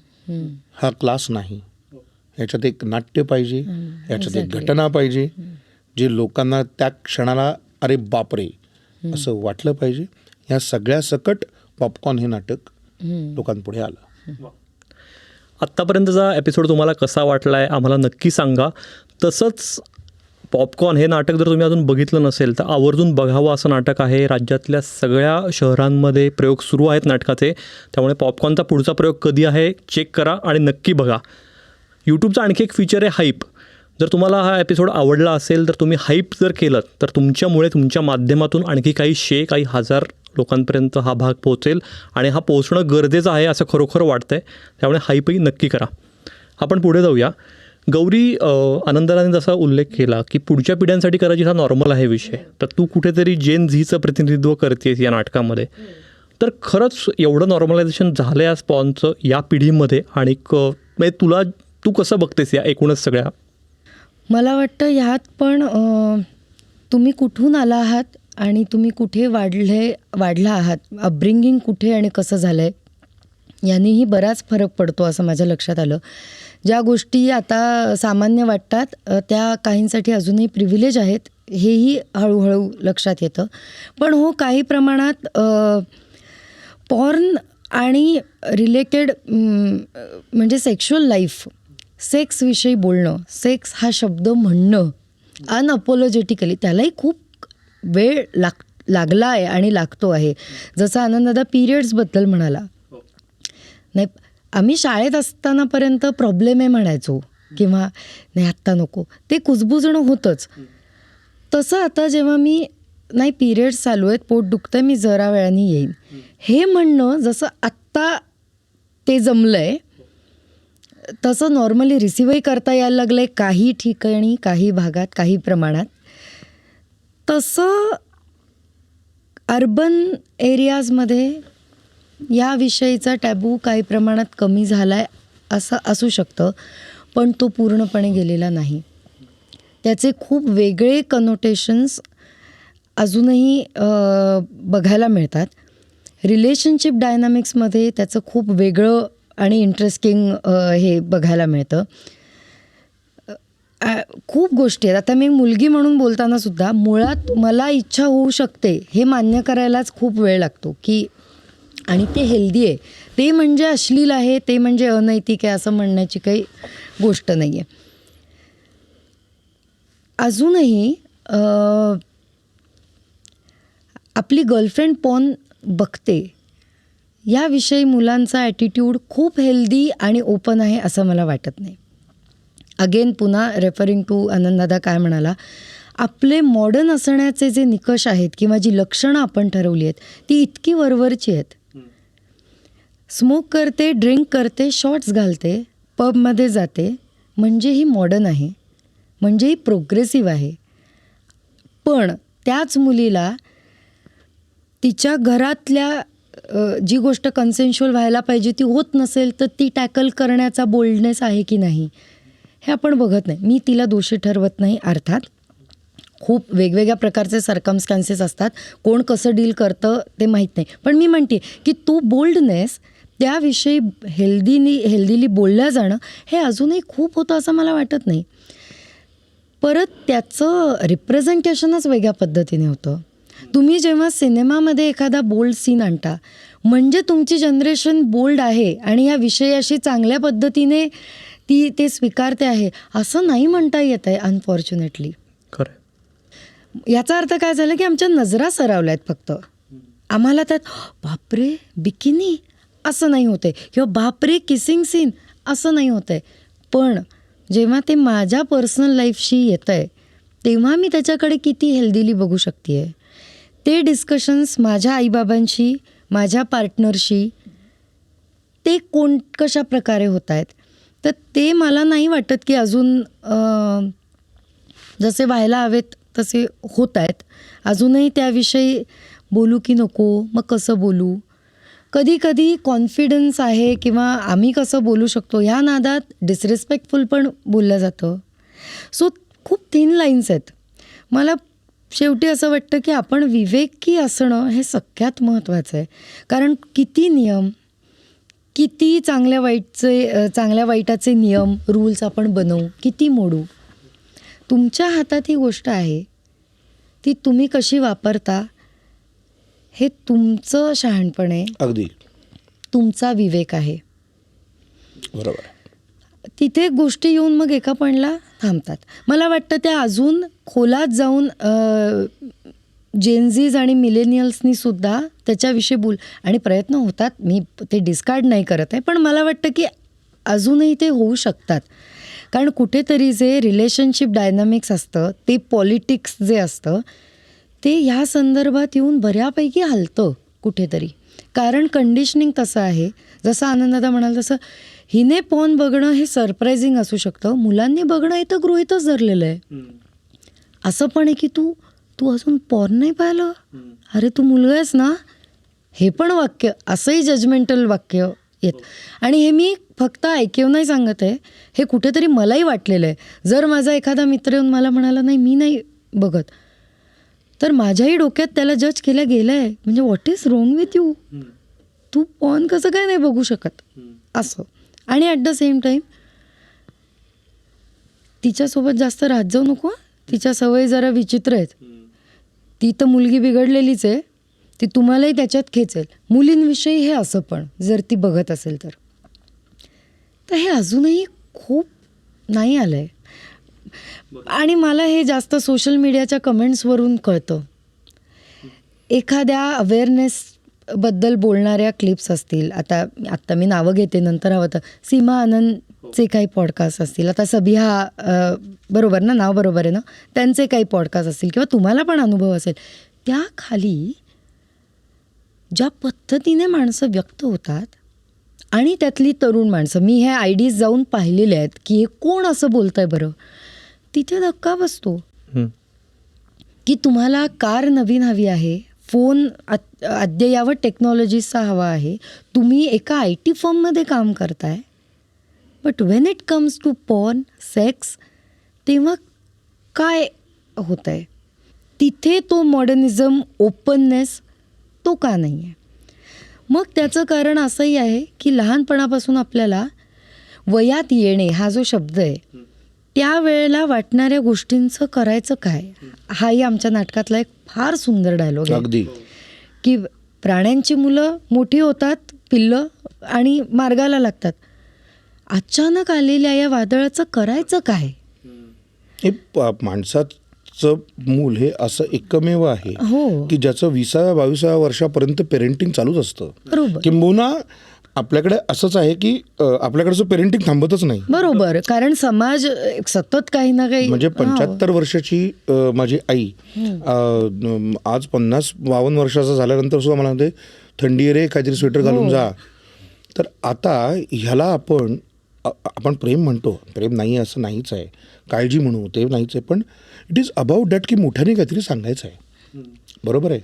Speaker 3: हा क्लास नाही, याच्यात एक नाट्य पाहिजे, याच्यात एक घटना पाहिजे, जे लोकांना त्या क्षणाला अरे बापरे असं वाटलं पाहिजे. या सगळ्या सकट पॉपकॉर्न हे नाटक लोकांपुढे आलं.
Speaker 1: आत्तापर्यंतचा एपिसोड तुम्हाला कसा वाटला आहे आम्हाला नक्की सांगा. तसंच पॉपकॉर्न हे नाटक जर तुम्ही अजून बघितलं नसेल तर आवर्जून बघावं असं नाटक आहे. राज्यातल्या सगळ्या शहरांमध्ये प्रयोग सुरू आहेत नाटकाचे, त्यामुळे पॉपकॉर्नचा पुढचा प्रयोग कधी आहे चेक करा आणि नक्की बघा. यूट्यूबचा आणखी एक फीचर आहे हाईप. जर तुम्हाला हा एपिसोड आवडला असेल तर तुम्ही हाईप जर केलं तर तुमच्यामुळे तुमच्या माध्यमातून आणखी काही हजार लोकांपर्यंत हा भाग पोहोचेल, आणि हा पोहोचणं गरजेचं आहे असं खरोखर वाटतं आहे. त्यामुळे हाईपही नक्की करा. आपण पुढे जाऊया. गौरी, आनंदराने जसा उल्लेख केला की पुढच्या पिढ्यांसाठी कदाचित हा नॉर्मल आहे विषय, तर तू कुठेतरी जेन झीचं प्रतिनिधित्व करतेस या नाटकामध्ये. तर खरंच एवढं नॉर्मलायझेशन झालं आहे स्पॉनचं या पिढीमध्ये, आणि म्हणजे तू कसं बघतेस या एकूणच सगळ्या?
Speaker 2: मला वाटतं ह्यात पण तुम्ही कुठून आला आहात आणि तुम्ही कुठे वाढला आहात, अपब्रिंगिंग कुठे आणि कसं झालं आहे यांनीही बराच फरक पडतो असं माझ्या लक्षात आलं. ज्या गोष्टी आता सामान्य वाटतात त्या काहींसाठी अजूनही प्रिव्हिलेज आहेत हेही हळूहळू लक्षात येतं. पण हो, काही प्रमाणात पॉर्न आणि रिलेटेड म्हणजे सेक्शुअल लाईफ, सेक्सविषयी बोलणं, सेक्स हा शब्द म्हणणं अनअपोलॉजेटिकली, त्यालाही खूप वेळ लागला आहे आणि लागतो आहे. जसं आनंददादा पिरियड्सबद्दल म्हणाला, नाही आम्ही शाळेत असतानापर्यंत प्रॉब्लेम आहे म्हणायचो किंवा नाही आत्ता नको, ते कुजबुजणं होतंच. तसं आता जेव्हा मी नाही पिरियड्स चालू आहेत, पोट दुखतं, मी जरा वेळाने येईन, हे म्हणणं जसं आत्ता ते जमलं आहे तसं नॉर्मली रिसिव्हही करता यायला लागलं आहे काही ठिकाणी, काही भागात, काही प्रमाणात. तसं अर्बन एरियाजमध्ये या विषयीचा टॅबू काही प्रमाणात कमी झाला आहे असं असू शकतं, पण तो पूर्णपणे गेलेला नाही. त्याचे खूप वेगळे कनोटेशन्स अजूनही बघायला मिळतात. रिलेशनशिप डायनामिक्समध्ये त्याचं खूप वेगळं आणि इंटरेस्टिंग हे बघायला मिळतं. खूप गोष्टी आहेत. आता मी मुलगी म्हणून बोलताना सुद्धा मुळात मला इच्छा होऊ शकते हे मान्य करायलाच खूप वेळ लागतो की, आणि ते हेल्दी आहे, ते म्हणजे अश्लील आहे, ते म्हणजे अनैतिक आहे असं म्हणण्याची काही गोष्ट नाही आहे. अजूनही आपली गर्लफ्रेंड पॉर्न बघते याविषयी मुलांचा ॲटिट्यूड खूप हेल्दी आणि ओपन आहे असं मला वाटत नाही. अगेन पुन्हा रेफरिंग टू आनंददादा काय म्हणाला, आपले मॉडर्न असण्याचे जे निकष आहेत किंवा जी लक्षणं आपण ठरवली आहेत ती इतकी वरवरची आहेत. स्मोक करते, ड्रिंक करते, शॉर्ट्स घालते, पबमध्ये जाते, म्हणजे ही मॉडर्न आहे, म्हणजे ही प्रोग्रेसिव्ह आहे. पण त्याच मुलीला तिच्या घरातल्या जी गोष्ट कन्सेन्शुअल व्हायला पाहिजे ती होत नसेल तर ती टॅकल करण्याचा बोल्डनेस आहे की नाही हे आपण बघत नाही. मी तिला दोषी ठरवत नाही. अर्थात खूप वेगवेगळ्या प्रकारचे सर्कमस्टॅन्सेस असतात, कोण कसं डील करतं ते माहीत नाही. पण मी म्हणते की तो बोल्डनेस त्याविषयी हेल्दीली बोललं जाणं हे अजूनही खूप होतं असं मला वाटत नाही. परत त्याचं रिप्रेझेंटेशनच वेगळ्या पद्धतीने होतं. तुम्ही जेव्हा सिनेमामध्ये एखादा बोल्ड सीन आणता म्हणजे तुमची जनरेशन बोल्ड आहे आणि या विषयाशी चांगल्या पद्धतीने ते स्वीकारते आहे असं नाही म्हणता येत आहे अनफॉर्च्युनेटली.
Speaker 1: खरं.
Speaker 2: याचा अर्थ काय झालं की आमच्या नजरा सरावल्या आहेत फक्त. आम्हाला त्यात बापरे बिकिनी असं नाही होते किंवा बापरे किसिंग सीन असं नाही होतंय. पण जेव्हा ते माझ्या पर्सनल लाईफशी येतं आहे तेव्हा मी त्याच्याकडे किती हेल्दीली बघू शकते आहे. ते डिस्कशन्स माझ्या आईबाबांशी, माझ्या पार्टनरशी ते कशा प्रकारे होत आहेत तर ते मला नाही वाटत की अजून जसे व्हायला हवेत तसे होत आहेत. अजूनही त्याविषयी बोलू की नको, मग कसं बोलू, कधी कधी कॉन्फिडन्स आहे किंवा आम्ही कसं बोलू शकतो ह्या नादात डिसरिस्पेक्टफुल पण बोललं जातं. सो खूप थिन लाईन्स आहेत. मला शेवटी असं वाटतं की आपण विवेकी असणं हे सगळ्यात महत्त्वाचं आहे. कारण किती नियम, किती चांगल्या वाईटाचे नियम रूल्स आपण बनवू, किती मोडू, तुमच्या हातात ही गोष्ट आहे. ती तुम्ही कशी वापरता हे तुमचं शहाणपण आहे,
Speaker 3: अगदी
Speaker 2: तुमचा विवेक आहे.
Speaker 3: बरोबर.
Speaker 2: तिथे गोष्टी येऊन मग एका पॉईंटला थांबतात. मला वाटतं त्या अजून खोलात जाऊन जेनझीज आणि मिलेनियल्सनी सुद्धा त्याच्याविषयी आणि प्रयत्न होतात. मी ते डिस्कार्ड नाही करत आहे, पण मला वाटतं की अजूनही ते होऊ शकतात. कारण कुठेतरी जे रिलेशनशिप डायनामिक्स असतं, ते पॉलिटिक्स जे असतं ते ह्या संदर्भात येऊन बऱ्यापैकी हलतं कुठेतरी. कारण कंडिशनिंग तसं आहे, जसं आनंददादा म्हणाल तसं हिने पॉर्न बघणं हे सरप्रायझिंग असू शकतं, मुलांनी बघणं हे तर गृहीतच धरलेलं आहे. असं पण आहे की तू अजून पॉर्न नाही पाहिलं, अरे तू मुलगा आहेस ना, हे पण वाक्य असंही जजमेंटल वाक्य येत. आणि हे मी फक्त ऐकव नाही सांगत आहे, हे कुठेतरी मलाही वाटलेलं आहे. जर माझा एखादा मित्र येऊन मला म्हणाला नाही मी नाही बघत, तर माझ्याही डोक्यात त्याला जज केलं गेलं आहे. म्हणजे what is wrong with you, तू पॉर्न कसं काय नाही बघू शकत असं. आणि ॲट द सेम टाईम तिच्यासोबत जास्त राहत जाऊ नको, तिच्या सवयी जरा विचित्र आहेत. ती तर मुलगी बिघडलेलीच आहे, ती तुम्हालाही त्याच्यात खेचेल. मुलींविषयी हे असं पण जर ती बघत असेल तर हे अजूनही खूप नाही आलं आहे. आणि मला हे जास्त सोशल मीडियाच्या कमेंट्सवरून कळतं. एखाद्या अवेअरनेसबद्दल बोलणाऱ्या क्लिप्स असतील, आत्ता मी नावं घेते, नंतर हवं तर सीमा आनंदचे काही पॉडकास्ट असतील, आता सबिहा बरोबर ना, नाव बरोबर आहे ना, त्यांचे काही पॉडकास्ट असतील किंवा तुम्हाला पण अनुभव असेल, त्या खाली ज्या पद्धतीने माणसं व्यक्त होतात आणि त्यातली तरुण माणसं, मी हे आयडीज जाऊन पाहिलेले आहेत की हे कोण असं बोलतं आहे बरं, तिथे धक्का बसतो की तुम्हाला कार नवीन हवी आहे, फोन अद्ययावत टेक्नॉलॉजीचा हवा आहे, तुम्ही एका IT फर्ममध्ये काम करताय, but when it comes to porn, sex, तेव्हा काय होतं आहे तिथे? तो मॉडर्निझम, ओपननेस तो का नाही आहे? मग त्याचं कारण असंही आहे की लहानपणापासून आपल्याला वयात येणे हा जो शब्द आहे त्यावेळेला वाटणाऱ्या गोष्टींचं करायचं काय, हाही आमच्या नाटकातला एक फार सुंदर डायलॉग आहे.
Speaker 3: अगदी
Speaker 2: की प्राण्यांची मुलं मोठी होतात, पिल्लं, आणि मार्गाला लागतात. अचानक आलेल्या या वादळाचं करायचं काय?
Speaker 3: हे माणसाचं मूल हे असं एकमेव आहे
Speaker 2: हो.
Speaker 3: की ज्याचं 20व्या-22व्या वर्षापर्यंत पेरेंटिंग चालूच असतं.
Speaker 2: बरोबर.
Speaker 3: किंबहुना आपल्याकडे असंच आहे की आपल्याकडचं पेरेंटिंग थांबतच नाही.
Speaker 2: बरोबर, कारण समाज सतत काही ना काही
Speaker 3: म्हणजे 75 वर्षाची माझी आई आज 50-52 वर्षाचा झाल्यानंतर सुद्धा मला म्हणते थंडी रे काहीतरी स्वेटर घालून जा. तर आता ह्याला आपण प्रेम म्हणतो, प्रेम नाही असं नाहीच आहे, काळजी म्हणू ते नाहीच आहे, पण इट इज अबाउट दॅट की मोठ्याने काहीतरी सांगायचं आहे. बरोबर आहे.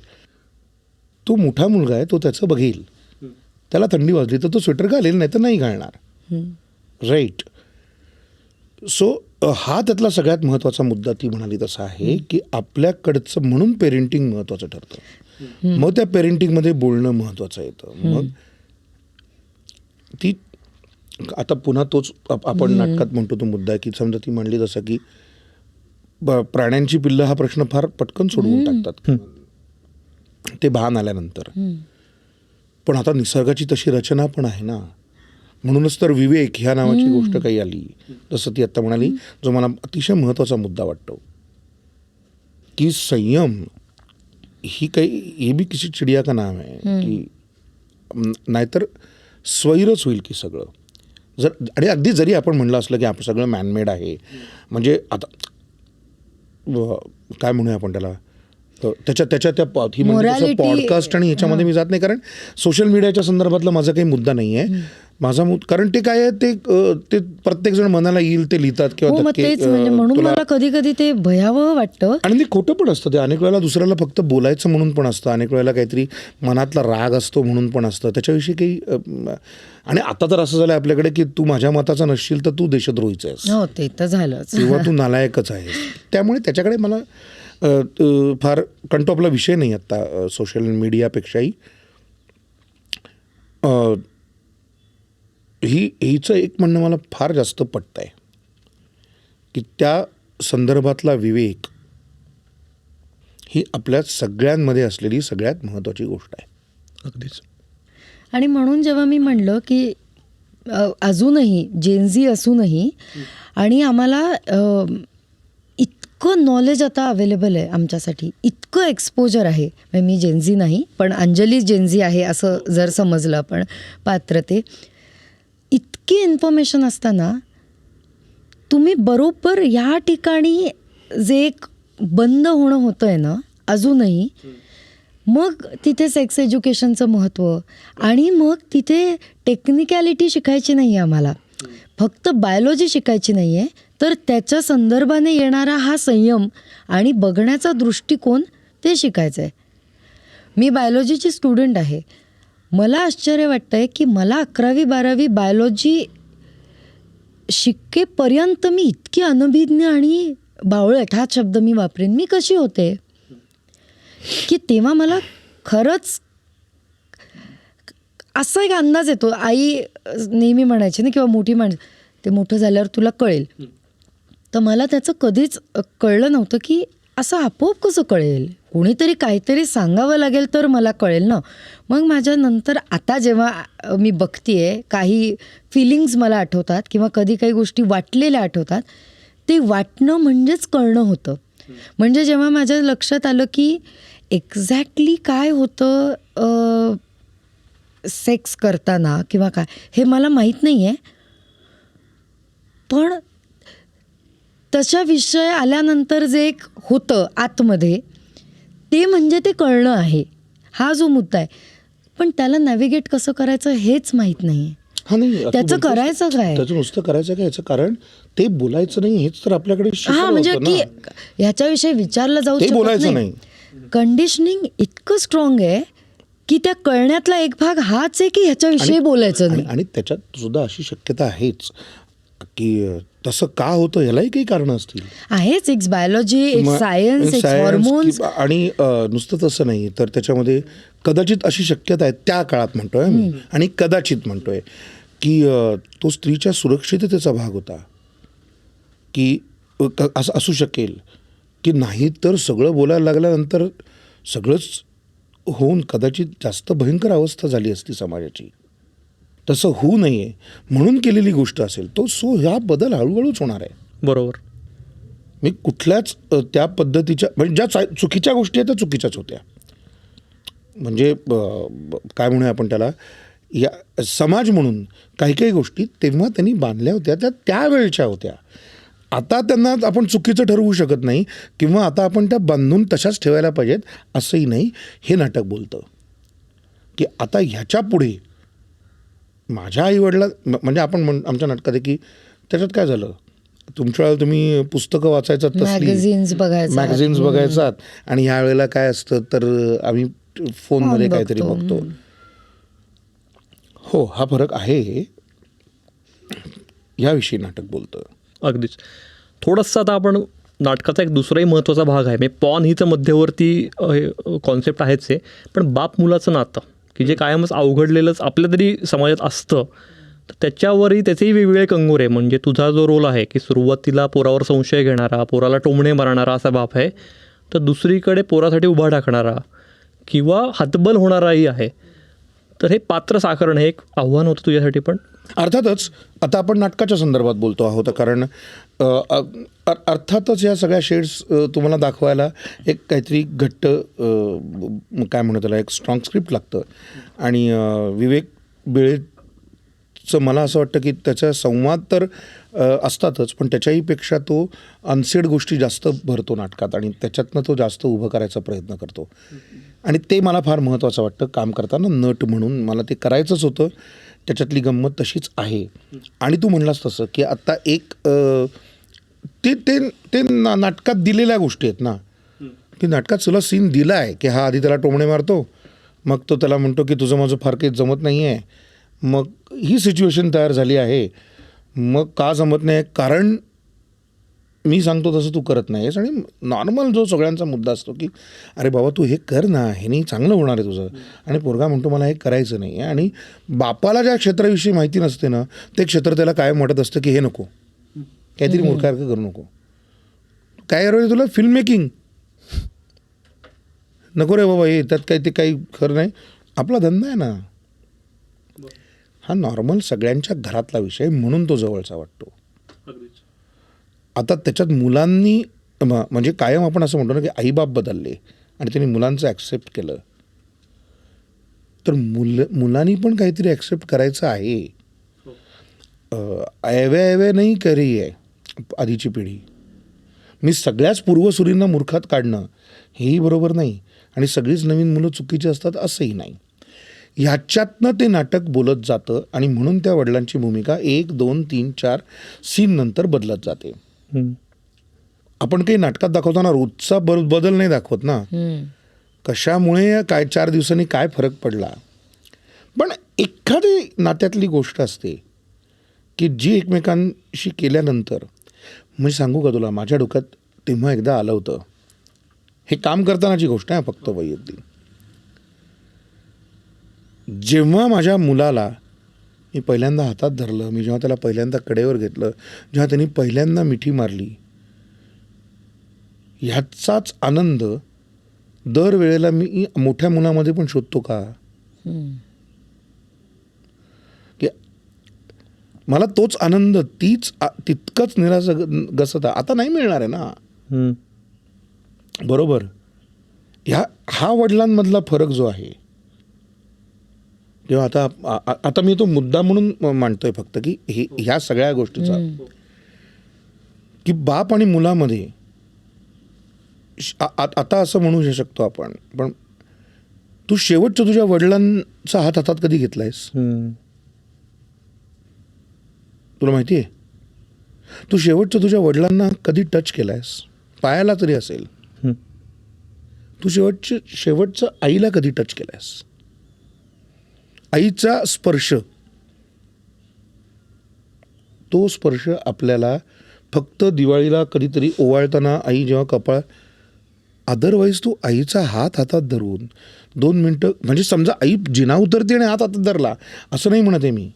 Speaker 3: तो मोठा मुलगा आहे, तो त्याचं बघेल, त्याला थंडी वाजली तर तो स्वेटर घालेल, नाही तर नाही घालणार. राईट. सो हा त्यातला सगळ्यात महत्त्वाचा मुद्दा ती म्हणाली तसा आहे की आपल्याकडचं म्हणून पेरेंटिंग महत्त्वाचं ठरतं. मग त्या पेरेंटिंगमध्ये बोलणं महत्त्वाचं येतं. मग ती आता पुन्हा तोच आपण नाटकात म्हणतो तो मुद्दा की समजा ती म्हणली तसं की प्राण्यांची पिल्लं हा प्रश्न फार पटकन सोडवून टाकतात ते भान आल्यानंतर. पण आता निसर्गाची तशी रचना पण आहे ना, म्हणूनच तर विवेक ह्या नावाची गोष्ट काही आली. जसं ती आत्ता म्हणाली, जो मला अतिशय महत्त्वाचा मुद्दा वाटतो की संयम ही काही हे बी किसी चिडिया का नाम आहे की नाहीतर स्वैरच होईल की सगळं. आणि अगदी जरी आपण म्हणलं असलं की आपण सगळं मॅनमेड आहे, म्हणजे आता काय म्हणूया आपण त्याला, त्याच्या त्या ही म्हणजे पॉडकास्ट आणि ह्याच्यामध्ये मी जात नाही, कारण सोशल मीडियाच्या संदर्भातला माझा काही मुद्दा नाही आहे. माझा कारण ते काय आहे ते प्रत्येक जण मनाला येईल ते लिहितात किंवा
Speaker 2: तेच म्हणजे म्हणून मला कधी कधी ते भयावह वाटतं.
Speaker 3: आणि ते खोटं पण असतं. ते अनेक वेळेला दुसऱ्याला फक्त बोलायचं म्हणून पण असतं, अनेक वेळेला काहीतरी मनातला राग असतो म्हणून पण असतं, त्याच्याविषयी काही. आणि आता तर असं झालं आपल्याकडे की तू माझ्या मताचा नसशील तर तू देशद्रोहीच आहेस.
Speaker 2: हो, ते तर झालंच.
Speaker 3: किंवा तू नालायकच आहेस. त्यामुळे त्याच्याकडे मला फार कंटो आपला विषय नाही आत्ता सोशल मीडियापेक्षाही. हिचं एक म्हणणं मला फार जास्त पटतं आहे की त्या संदर्भातला विवेक ही आपल्या सगळ्यांमध्ये असलेली सगळ्यात महत्त्वाची गोष्ट आहे.
Speaker 1: अगदीच.
Speaker 2: आणि म्हणून जेव्हा मी म्हणलं की अजूनही जेनझी असूनही आणि आम्हाला इतकं नॉलेज आता अवेलेबल आहे आमच्यासाठी, इतकं एक्सपोजर आहे. म्हणजे मी जेनझी नाही, पण अंजली जेनझी आहे असं जर समजलं आपण पात्र, ते इतकी इन्फॉर्मेशन असताना तुम्ही बरोबर या ठिकाणी जे एक बंद होणं होतं आहे ना अजूनही, मग तिथे सेक्स एज्युकेशनचं महत्त्व, आणि मग तिथे टेक्निकॅलिटी शिकायची नाही आहे आम्हाला, फक्त बायोलॉजी शिकायची नाही आहे, तर त्याच्या संदर्भाने येणारा हा संयम आणि बघण्याचा दृष्टिकोन ते शिकायचं आहे. मी बायोलॉजीची स्टुडंट आहे. मला आश्चर्य वाटतं आहे की मला 11वी-12वी बायोलॉजी शिकेपर्यंत मी इतकी अनभिज्ञ आणि बावळट हा शब्द मी वापरेन मी कशी होते, की तेव्हा मला खरंच असा एक अंदाज येतो. आई नेहमी म्हणायची ना, किंवा मोठी ते मोठं झाल्यावर तुला कळेल. तर मला त्याचं कधीच कळलं नव्हतं की असं आपोआप कसं कळेल, कोणीतरी काहीतरी सांगावं लागेल तर मला कळेल ना. मग माझ्या नंतर आता जेव्हा मी बघतीये, काही फिलिंग्स मला आठवतात किंवा कधी काही गोष्टी वाटलेल्या आठवतात, ते वाटणं म्हणजेच कळणं होतं. म्हणजे जेव्हा माझ्या लक्षात आलं की एक्झॅक्टली काय होतं सेक्स करताना किंवा काय हे मला माहीत नाही आहे, पण तशा विषय आल्यानंतर जे एक होतं आतमध्ये ते म्हणजे ते कळणं आहे, हा जो मुद्दा आहे. पण त्याला नॅव्हिगेट कसं करायचं हेच माहीत नाही आहे.
Speaker 3: हा नाही,
Speaker 2: त्याचं करायचं काय,
Speaker 3: त्याचं नुसतं करायचं काय, याचं कारण ते बोलायचं नाही हेच तर आपल्याकडे
Speaker 2: हा म्हणजे की ह्याच्याविषयी विचारलं जाऊ
Speaker 3: ते
Speaker 2: शकत
Speaker 3: बोलायचं
Speaker 2: नाही.
Speaker 3: नाही.
Speaker 2: कंडिशनिंग इतकं स्ट्रॉंग आहे की त्या कळण्यातला एक भाग हाच आहे की ह्याच्याविषयी बोलायचं नाही.
Speaker 3: आणि त्याच्यात सुद्धा अशी शक्यता आहेच की तसं का होतं ह्यालाही काही कारणं असतील.
Speaker 2: आहेच, it's biology, it's science, it's hormones.
Speaker 3: आणि नुसतं तसं नाही तर त्याच्यामध्ये कदाचित अशी शक्यता आहे त्या काळात म्हणतोय मी, आणि कदाचित म्हणतोय की तो स्त्रीच्या सुरक्षिततेचा भाग होता की असं असू शकेल की नाही तर सगळं बोलायला लागल्यानंतर सगळंच होऊन कदाचित जास्त भयंकर अवस्था झाली असती समाजाची. तसं होऊ नये म्हणून केलेली गोष्ट असेल तो. ह्या बदल हळूहळूच होणार आहे.
Speaker 1: बरोबर.
Speaker 3: मी कुठल्याच त्या पद्धतीच्या म्हणजे ज्या चुकीच्या गोष्टी आहेत त्या चुकीच्याच होत्या. म्हणजे काय म्हणूया आपण त्याला, या समाज म्हणून काही काही गोष्टी तेव्हा त्यांनी बांधल्या होत्या त्या त्यावेळच्या होत्या. आता त्यांना आपण चुकीचं ठरवू शकत नाही किंवा आता आपण त्या बांधून तशाच ठेवायला पाहिजेत असंही नाही. हे नाटक बोलतं की आता ह्याच्या पुढे माझ्या आईवडिला म्हणजे आपण आमच्या नाटकात आहे की त्याच्यात काय झालं, तुमच्या वेळेला तुम्ही पुस्तकं वाचायचं
Speaker 2: मॅगझिन्स बघायचं
Speaker 3: मॅगझिन्स बघायचात आणि ह्या वेळेला काय असतं तर आम्ही फोनमध्ये काहीतरी बघतो. हो, हा फरक आहे. ह्याविषयी नाटक बोलतं.
Speaker 1: अगदीच. थोडंसं आता आपण नाटकाचा एक दुसराही महत्त्वाचा भाग आहे, म्हणजे पॉन हीचं मध्यवर्ती कॉन्सेप्ट आहेच आहे, पण बाप मुलाचं नातं की जे कायमच अवघडलेलंच आपल्या तरी समाजात असतं, तर त्याच्यावरही त्याचेही वेगवेगळे कंगोरे. म्हणजे तुझा जो रोल आहे की सुरुवातीला पोरावर संशय घेणारा, पोराला टोमणे मारणारा असा बाप आहे, तर दुसरीकडे पोरासाठी उभा टाकणारा किंवा हतबल होणाराही आहे. तर हे पात्र साकारणं हे एक आव्हान होतं तुझ्यासाठी पण?
Speaker 3: अर्थातच. आता आपण नाटकाच्या संदर्भात बोलतो आहोत कारण अर्थातच या सगळ्या शेड्स तुम्हाला दाखवायला एक काहीतरी घट्ट काय म्हणू त्याला, एक स्ट्रॉंग स्क्रिप्ट लागतं. आणि विवेक बेळेचं मला असं वाटतं की त्याचा संवाद तर असतातच, पण त्याच्याही पेक्षा तो अनसेड गोष्टी जास्त भरतो नाटकात आणि त्याच्यातनं तो जास्त उभं करायचा प्रयत्न करतो. आणि ते मला फार महत्त्वाचं वाटतं काम करताना. नट म्हणून मला ते करायचंच होतं. त्याच्यातली गंमत तशीच आहे. आणि तू म्हणलास तसं की आत्ता एक ते ते ते नाटकात दिलेल्या गोष्टी आहेत ना, की नाटकात तुला सीन दिला आहे की हा आधी त्याला टोमणे मारतो, मग तो त्याला म्हणतो की तुझं माझं फार काही जमत नाही आहे, मग ही सिच्युएशन तयार झाली आहे, मग का जमत नाही, कारण मी सांगतो तसं तू करत नाहीस. आणि नॉर्मल जो सगळ्यांचा मुद्दा असतो की अरे बाबा तू हे कर ना, हे नाही चांगलं होणार आहे तुझं, आणि पोरगा म्हणतो मला हे करायचं नाही आहे. आणि बापाला ज्या क्षेत्राविषयी माहिती नसते ना, ते क्षेत्र त्याला कायम वाटत असतं की हे नको, काहीतरी मूर्खासारखं करू नको. काय आहे तुला फिल्म मेकिंग नको रे बाबा, हे त्यात काही ते काही खरं नाही, आपला धंदा आहे ना. हा नॉर्मल सगळ्यांच्या घरातला विषय म्हणून तो जवळचा वाटतो. आता त्याच्यात मुलांनी म्हणजे कायम आपण असं म्हणतो ना की आईबाप बदलले आणि त्यांनी मुलांचं ॲक्सेप्ट केलं, तर मुलांनी पण काहीतरी ॲक्सेप्ट करायचं आहे. ऐवे नाही करी आहे आधीची पिढी. मी सगळ्याच पूर्वसुरींना मूर्खात काढणं हेही बरोबर नाही आणि सगळीच नवीन मुलं चुकीची असतात असंही नाही. ह्याच्यातनं ते नाटक बोलत जातं आणि म्हणून त्या वडिलांची भूमिका 1, 2, 3, 4 सीन नंतर बदलत जाते. आपण काही नाटकात दाखवताना रोजचा बदल नाही दाखवत ना, कशामुळे काय 4 दिवसांनी काय फरक पडला. पण एखादी नात्यातली गोष्ट असते की जी एकमेकांशी केल्यानंतर, म्हणजे सांगू का तुला, माझ्या डोक्यात तेव्हा एकदा आलं होतं, हे काम करतानाची गोष्ट आहे फक्त वैयक्तिक, जेव्हा माझ्या मुलाला मी पहिल्यांदा हातात धरलं, मी जेव्हा त्याला पहिल्यांदा कडेवर घेतलं, जेव्हा त्यांनी पहिल्यांदा मिठी मारली, ह्याचाच आनंद दरवेळेला मी मोठ्या मुलामध्ये पण शोधतो का, की मला तोच आनंद तितकंच निरागसता आता नाही मिळणार आहे ना. बरोबर. हा वडिलांमधला फरक जो आहे, तेव्हा आता मी तो मुद्दा म्हणून मांडतोय फक्त की ह्या सगळ्या गोष्टीचा, की बाप आणि मुलामध्ये आता असं म्हणू शकतो आपण, पण तू शेवटच्या तुझ्या वडिलांचा हात हातात कधी घेतलायस? तुला माहिती आहे? तू शेवटच्या तुझ्या वडिलांना कधी टच केलायस? पायाला तरी असेल. तू शेवटचं आईला कधी टच केलायस? आईचा स्पर्श, तो स्पर्श आपल्याला फक्त दिवाळीला कधीतरी ओवाळताना आई जेव्हा कपाळ, अदरवाईज तू आईचा हात हातात धरून 2 मिनटं, म्हणजे समजा आई जिना उतरते आणि हात हातात धरला असं नाही म्हणत आहे मी.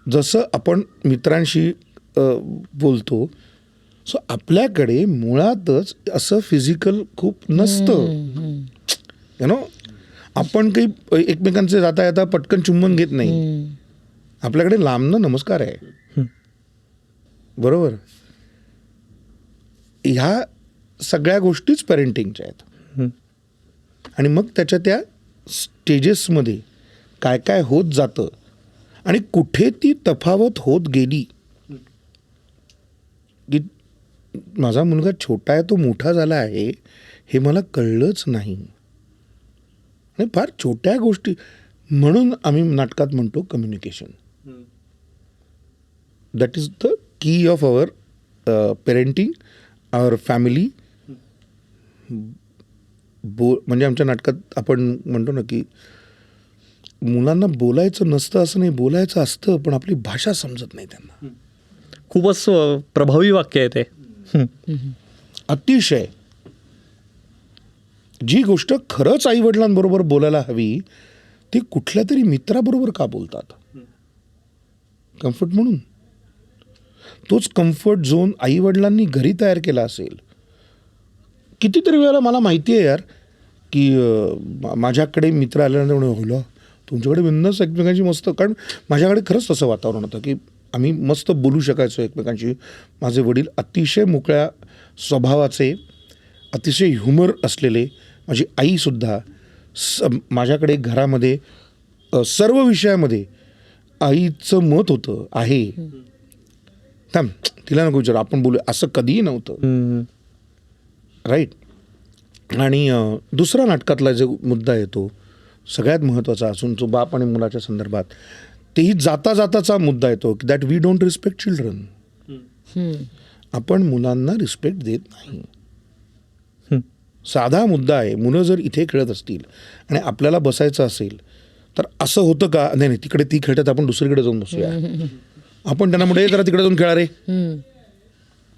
Speaker 3: जसं आपण मित्रांशी बोलतो, सो आपल्याकडे मुळातच असं फिजिकल खूप नसतं. यु नो, आपण काही एकमेकांचे जाता येता पटकन चुंबन घेत नाही. आपल्याकडे लांबनं नमस्कार आहे, बरोबर. ह्या सगळ्या गोष्टीच पेरेंटिंगच्या आहेत. आणि मग त्याच्या त्या स्टेजेसमध्ये काय काय होत जातं आणि कुठे ती तफावत होत गेली की माझा मुलगा छोटा आहे तो मोठा झाला आहे हे मला कळलंच नाही. आणि फार छोट्या गोष्टी म्हणून आम्ही नाटकात म्हणतो communication. That is the key of our parenting, our family. म्हणजे आमच्या नाटकात आपण म्हणतो ना की मुलांना बोलायचं नसतं असं नाही, बोलायचं असतं पण आपली भाषा समजत नाही त्यांना.
Speaker 1: खूपच प्रभावी वाक्य आहे ते.
Speaker 3: अतिशय. जी गोष्ट खरंच आईवडिलांबरोबर बोलायला हवी ती कुठल्या तरी मित्राबरोबर का बोलतात? कम्फर्ट म्हणून. तोच कम्फर्ट झोन आईवडिलांनी घरी तयार केला असेल. कितीतरी वेळेला मला माहिती आहे यार की माझ्याकडे मित्र आल्यानंतर होला तुमच्याकडे बिंदास एकमेकांची मस्त, कारण माझ्याकडे खरंच तसं वातावरण होतं की आम्ही मस्त बोलू शकायचो एकमेकांशी. माझे वडील अतिशय मोकळ्या स्वभावाचे, अतिशय ह्युमर असलेले. माझी आईसुद्धा माझ्याकडे घरामध्ये सर्व विषयामध्ये आईचं मत होतं आहे. थांब तिला नको विचार, आपण बोलू, असं कधीही नव्हतं. राईट. आणि दुसरा नाटकातला जो मुद्दा येतो सगळ्यात महत्त्वाचा असून तो बाप आणि मुलाच्या संदर्भात, तेही जाता जाताचा मुद्दा येतो की that we don't respect children. आपण मुलांना रिस्पेक्ट देत नाही. साधा मुद्दा आहे. मुलं जर इथे खेळत असतील आणि आपल्याला बसायचं असेल तर असं होतं का, नाही नाही तिकडे ती खेळतात आपण दुसरीकडे जाऊन बसूया. आपण त्यांना म्हणतो जरा तिकडे जाऊन खेळा रे.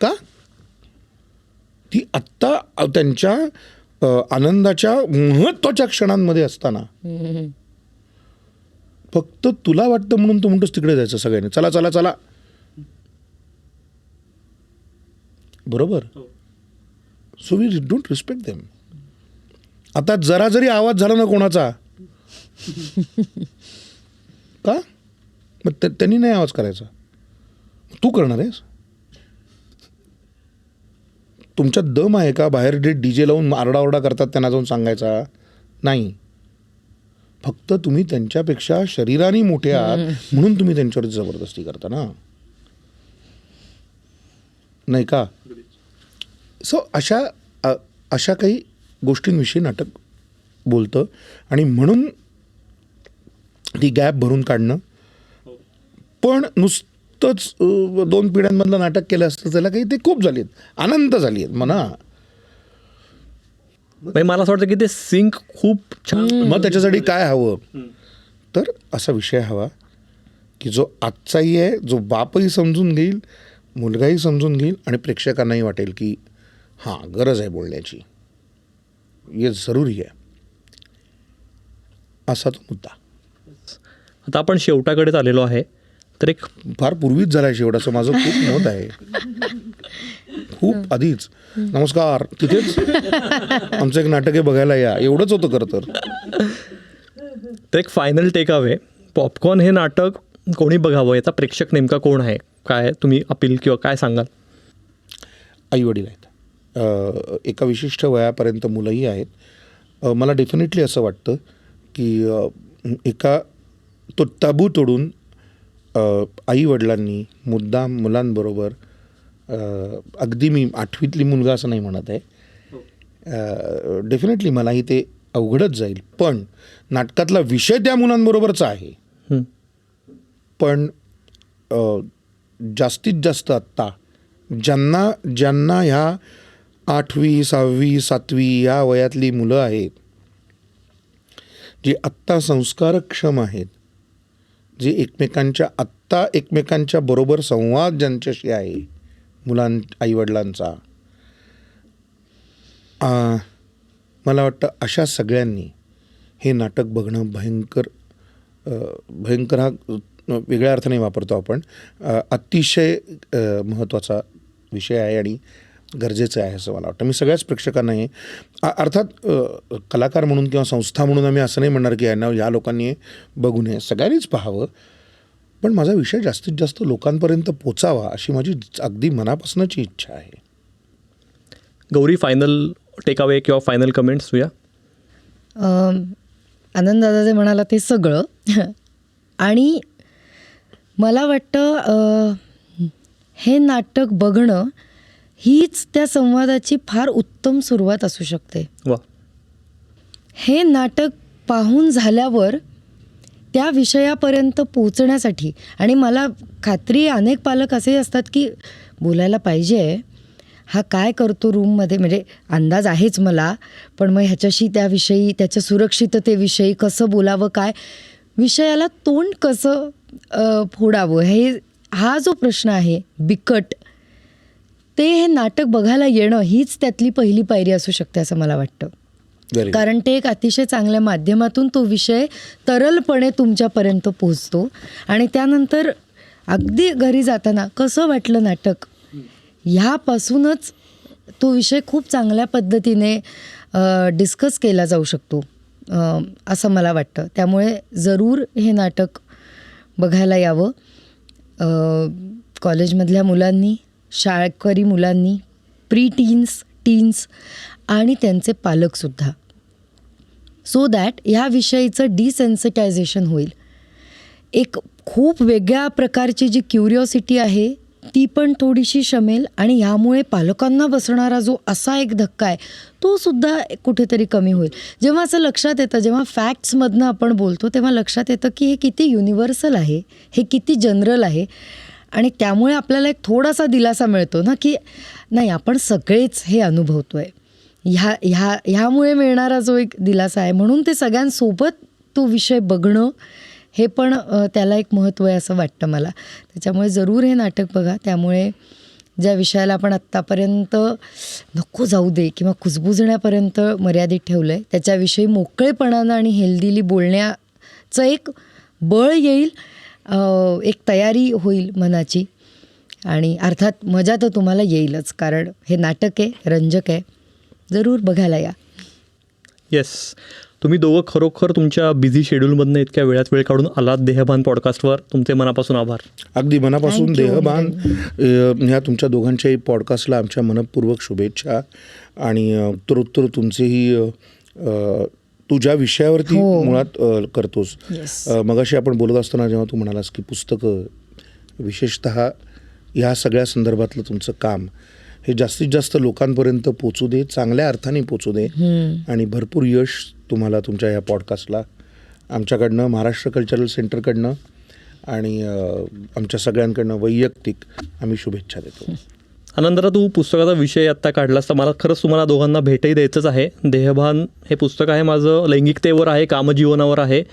Speaker 3: का? ती आत्ता त्यांच्या आनंदाच्या महत्त्वाच्या क्षणांमध्ये असताना फक्त तुला वाटतं म्हणून तू म्हणतोस तिकडे जायचं सगळ्यांनी, चला चला चला. बरोबर. So we don't respect them. आता जरा जरी आवाज झाला ना कोणाचा का मग त्यांनी नाही आवाज करायचा, तू करणार आहेस? तुमच्यात दम आहे का बाहेर डीजे लावून आरडाओरडा करतात त्यांना जाऊन सांगायचा? नाही. फक्त तुम्ही त्यांच्यापेक्षा शरीराने मोठे आहात म्हणून तुम्ही त्यांच्यावर जबरदस्ती करता ना, नाही का? सो अशा काही गोष्टींविषयी नाटक बोलतं आणि म्हणून ती गॅप भरून काढणं. पण नुसतंच 2 पिढ्यांमधलं नाटक केलं असतं त्याला काही ते खूप झाली आहेत, अनंत झाली आहेत म्हणा.
Speaker 1: मला असं वाटतं की ते सिंक खूप छान.
Speaker 3: मग त्याच्यासाठी काय हवं तर असा विषय हवा की जो आजचाही आहे, जो बापही समजून घेईल, मुलगाही समजून घेईल आणि प्रेक्षकांनाही वाटेल की हां गरज आहे बोलण्याची, हे जरुरी आहे, असा तो मुद्दा.
Speaker 1: आता आपण शेवटाकडेच आलेलो आहे, तर एक
Speaker 3: फार पूर्वीच झाला आहे शेवट असं माझं खूप मत आहे. खूप आधीच. नमस्कार, तिथेच आमचं एक नाटक आहे बघायला या, एवढंच होतं खरं तर.
Speaker 1: तर एक फायनल टेक अवे, पॉपकॉर्न हे नाटक कोणी बघावं, याचा प्रेक्षक नेमका कोण आहे, काय तुम्ही अपील किंवा काय सांगाल?
Speaker 3: आईवडील आहेत, एका विशिष्ट वयापर्यंत मुलंही आहेत. मला डेफिनेटली असं वाटतं की एका तो ताबू तोडून आईवडिलांनी मुद्दाम मुलांबरोबर, अगदी मी 8वीतली मुलगा असं नाही म्हणत आहे, डेफिनेटली मलाही ते अवघडच जाईल, पण नाटकातला विषय त्या मुलांबरोबरचा आहे. पण जास्तीत जास्त आत्ता ज्यांना ह्या 8वी 6वी 7वी या वयातली मुलं आहेत, जी आत्ता संस्कारक्षम आहेत, जे एकमेकांच्या बरोबर संवाद ज्यांच्याशी आहे आईवडिलांचा, मला वाटतं अशा सगळ्यांनी हे नाटक बघणं भयंकर हा वेगळ्या अर्थाने वापरतो आपण, अतिशय महत्त्वाचा विषय आहे आणि गरजेचं आहे असं मला वाटतं. मी सगळ्याच प्रेक्षकांना हे, अर्थात कलाकार म्हणून किंवा संस्था म्हणून आम्ही असं नाही म्हणणार की या लोकांनी बघू नये, सगळ्यांनीच पाहावं, पण माझा विषय जास्तीत जास्त लोकांपर्यंत पोचावा अशी माझी अगदी मनापासूनची इच्छा आहे.
Speaker 1: गौरी, फायनल टेकअवे किंवा फायनल कमेंट्स तुझ्या?
Speaker 2: आनंददादा जे म्हणाला ते सगळं आणि मला वाटतं हे नाटक बघणं हीच त्या संवादाची फार उत्तम सुरुवात असू शकते.
Speaker 1: वा.
Speaker 2: हे नाटक पाहून झाल्यावर त्या विषयापर्यंत पोहोचण्यासाठी, आणि मला खात्री आहे अनेक पालक असे असतात की बोलायला पाहिजे, हा काय करतो रूममध्ये, म्हणजे अंदाज आहेच मला, पण मग ह्याच्याशी त्याविषयी, त्याच्या सुरक्षिततेविषयी कसं बोलावं, काय विषयाला तोंड कसं फोडावं, हा जो प्रश्न आहे बिकट, ते हे नाटक बघायला येणं हीच त्यातली पहिली पायरी असू शकते असं मला वाटतं. कारण ते एक अतिशय चांगल्या माध्यमातून तो विषय तरलपणे तुमच्यापर्यंत पोहोचतो आणि त्यानंतर अगदी घरी जाताना कसं वाटलं नाटक, ह्यापासूनच तो विषय खूप चांगल्या पद्धतीने डिस्कस केला जाऊ शकतो असं मला वाटतं. त्यामुळे जरूर हे नाटक बघायला यावं. कॉलेजमधल्या मुलांनी, शाळकरी मुलांनी, प्री टीन्स आणि त्यांचे पालकसुद्धा, सो दॅट ह्या विषयीचं डिसेन्सिटायझेशन होईल. एक खूप वेगळ्या प्रकारची जी क्युरिओसिटी आहे ती पण थोडीशी शमेल आणि ह्यामुळे पालकांना बसणारा जो असा एक धक्का आहे तो सुद्धा कुठेतरी कमी होईल. जेव्हा असं लक्षात येतं, जेव्हा फॅक्ट्समधनं आपण बोलतो तेव्हा लक्षात येतं की हे किती युनिव्हर्सल आहे, हे किती जनरल आहे आणि त्यामुळे आपल्याला एक थोडासा दिलासा मिळतो ना की नाही, आपण सगळेच हे अनुभवतो आहे. ह्यामुळे मिळणारा जो एक दिलासा आहे, म्हणून ते सगळ्यांसोबत तो विषय बघणं हे पण त्याला एक महत्त्व आहे असं वाटतं मला. त्याच्यामुळे जरूर हे नाटक बघा. त्यामुळे ज्या विषयाला आपण आत्तापर्यंत नको जाऊ दे किंवा कुजबुजण्यापर्यंत मर्यादित ठेवलं आहे, त्याच्याविषयी मोकळेपणानं आणि हेल्दीली बोलण्याचं एक बळ येईल, एक तयारी होईल मनाची आणि अर्थात मजा तर तुम्हाला येईलच, कारण हे नाटक आहे, रंजक आहे. जरूर बघायला या.
Speaker 1: येस, तुम्ही दोघं खरोखर तुमच्या बिझी शेड्यूलमधनं इतक्या वेळात वेळ काढून आलात देहभान पॉडकास्टवर. तुमचे मनापासून आभार.
Speaker 3: अगदी मनापासून.
Speaker 2: Thank you.
Speaker 3: देहभान ह्या तुमच्या दोघांच्याही पॉडकास्टला आमच्या मनपूर्वक शुभेच्छा आणि उत्तरोत्तर तुमचेही तू ज्या विषयावरती मुळात करतोस. मगाशी आपण बोलत असताना जेव्हा तू म्हणालास की पुस्तकं, विशेषतः ह्या सगळ्या संदर्भातलं तुमचं काम हे जास्तीत जास्त लोकांपर्यंत पोचू दे, चांगल्या अर्थाने पोचू दे आणि भरपूर यश तुम्हाला तुमच्या ह्या पॉडकास्टला आमच्याकडनं, महाराष्ट्र कल्चरल सेंटरकडनं आणि आमच्या सगळ्यांकडनं वैयक्तिक आम्ही शुभेच्छा देतो.
Speaker 1: आनंदरा, तू पुस्तकाचा विषय आत्ता काढलास तर मला खरंच तुम्हाला दोघांना भेटही द्यायचंच आहे. देहभान हे पुस्तक आहे माझं, लैंगिकतेवर आहे, कामजीवनावर आहे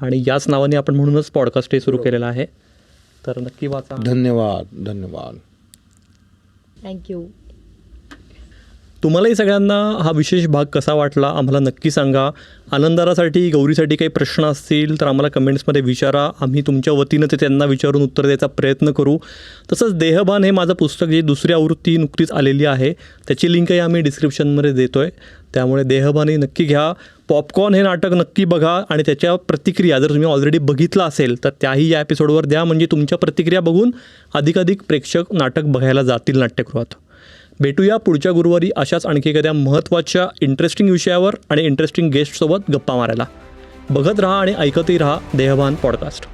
Speaker 1: आणि याच नावाने आपण म्हणूनच पॉडकास्ट हे सुरू केलेलं आहे. तर नक्की वाचा.
Speaker 3: धन्यवाद.
Speaker 2: थँक्यू.
Speaker 1: तुम्हालाही सगळ्यांना हा विशेष भाग कसा वाटला आम्हाला नक्की सांगा. आनंदारासाठी, गौरीसाठी काही प्रश्न असतील तर आम्हाला कमेंट्समध्ये विचारा. आम्ही तुमच्या वतीनं ते त्यांना विचारून उत्तर द्यायचा प्रयत्न करू. तसंच देहभान हे माझं पुस्तक, जी दुसरी आवृत्ती नुकतीच आलेली आहे, त्याची लिंकही आम्ही डिस्क्रिप्शनमध्ये देतो आहे. त्यामुळे देहभानही नक्की घ्या. पॉपकॉर्न हे नाटक नक्की बघा आणि त्याच्या प्रतिक्रिया जर तुम्ही ऑलरेडी बघितलं असेल तर त्याही या एपिसोडवर द्या, म्हणजे तुमच्या प्रतिक्रिया बघून अधिकाधिक प्रेक्षक नाटक बघायला जातील नाट्यगृहात. भेटूया पुढच्या गुरुवारी अशाच आणखी एखाद्या महत्त्वाच्या इंटरेस्टिंग विषयावर आणि इंटरेस्टिंग गेस्टसोबत गप्पा मारायला. बघत राहा आणि ऐकतही राहा देहभान पॉडकास्ट.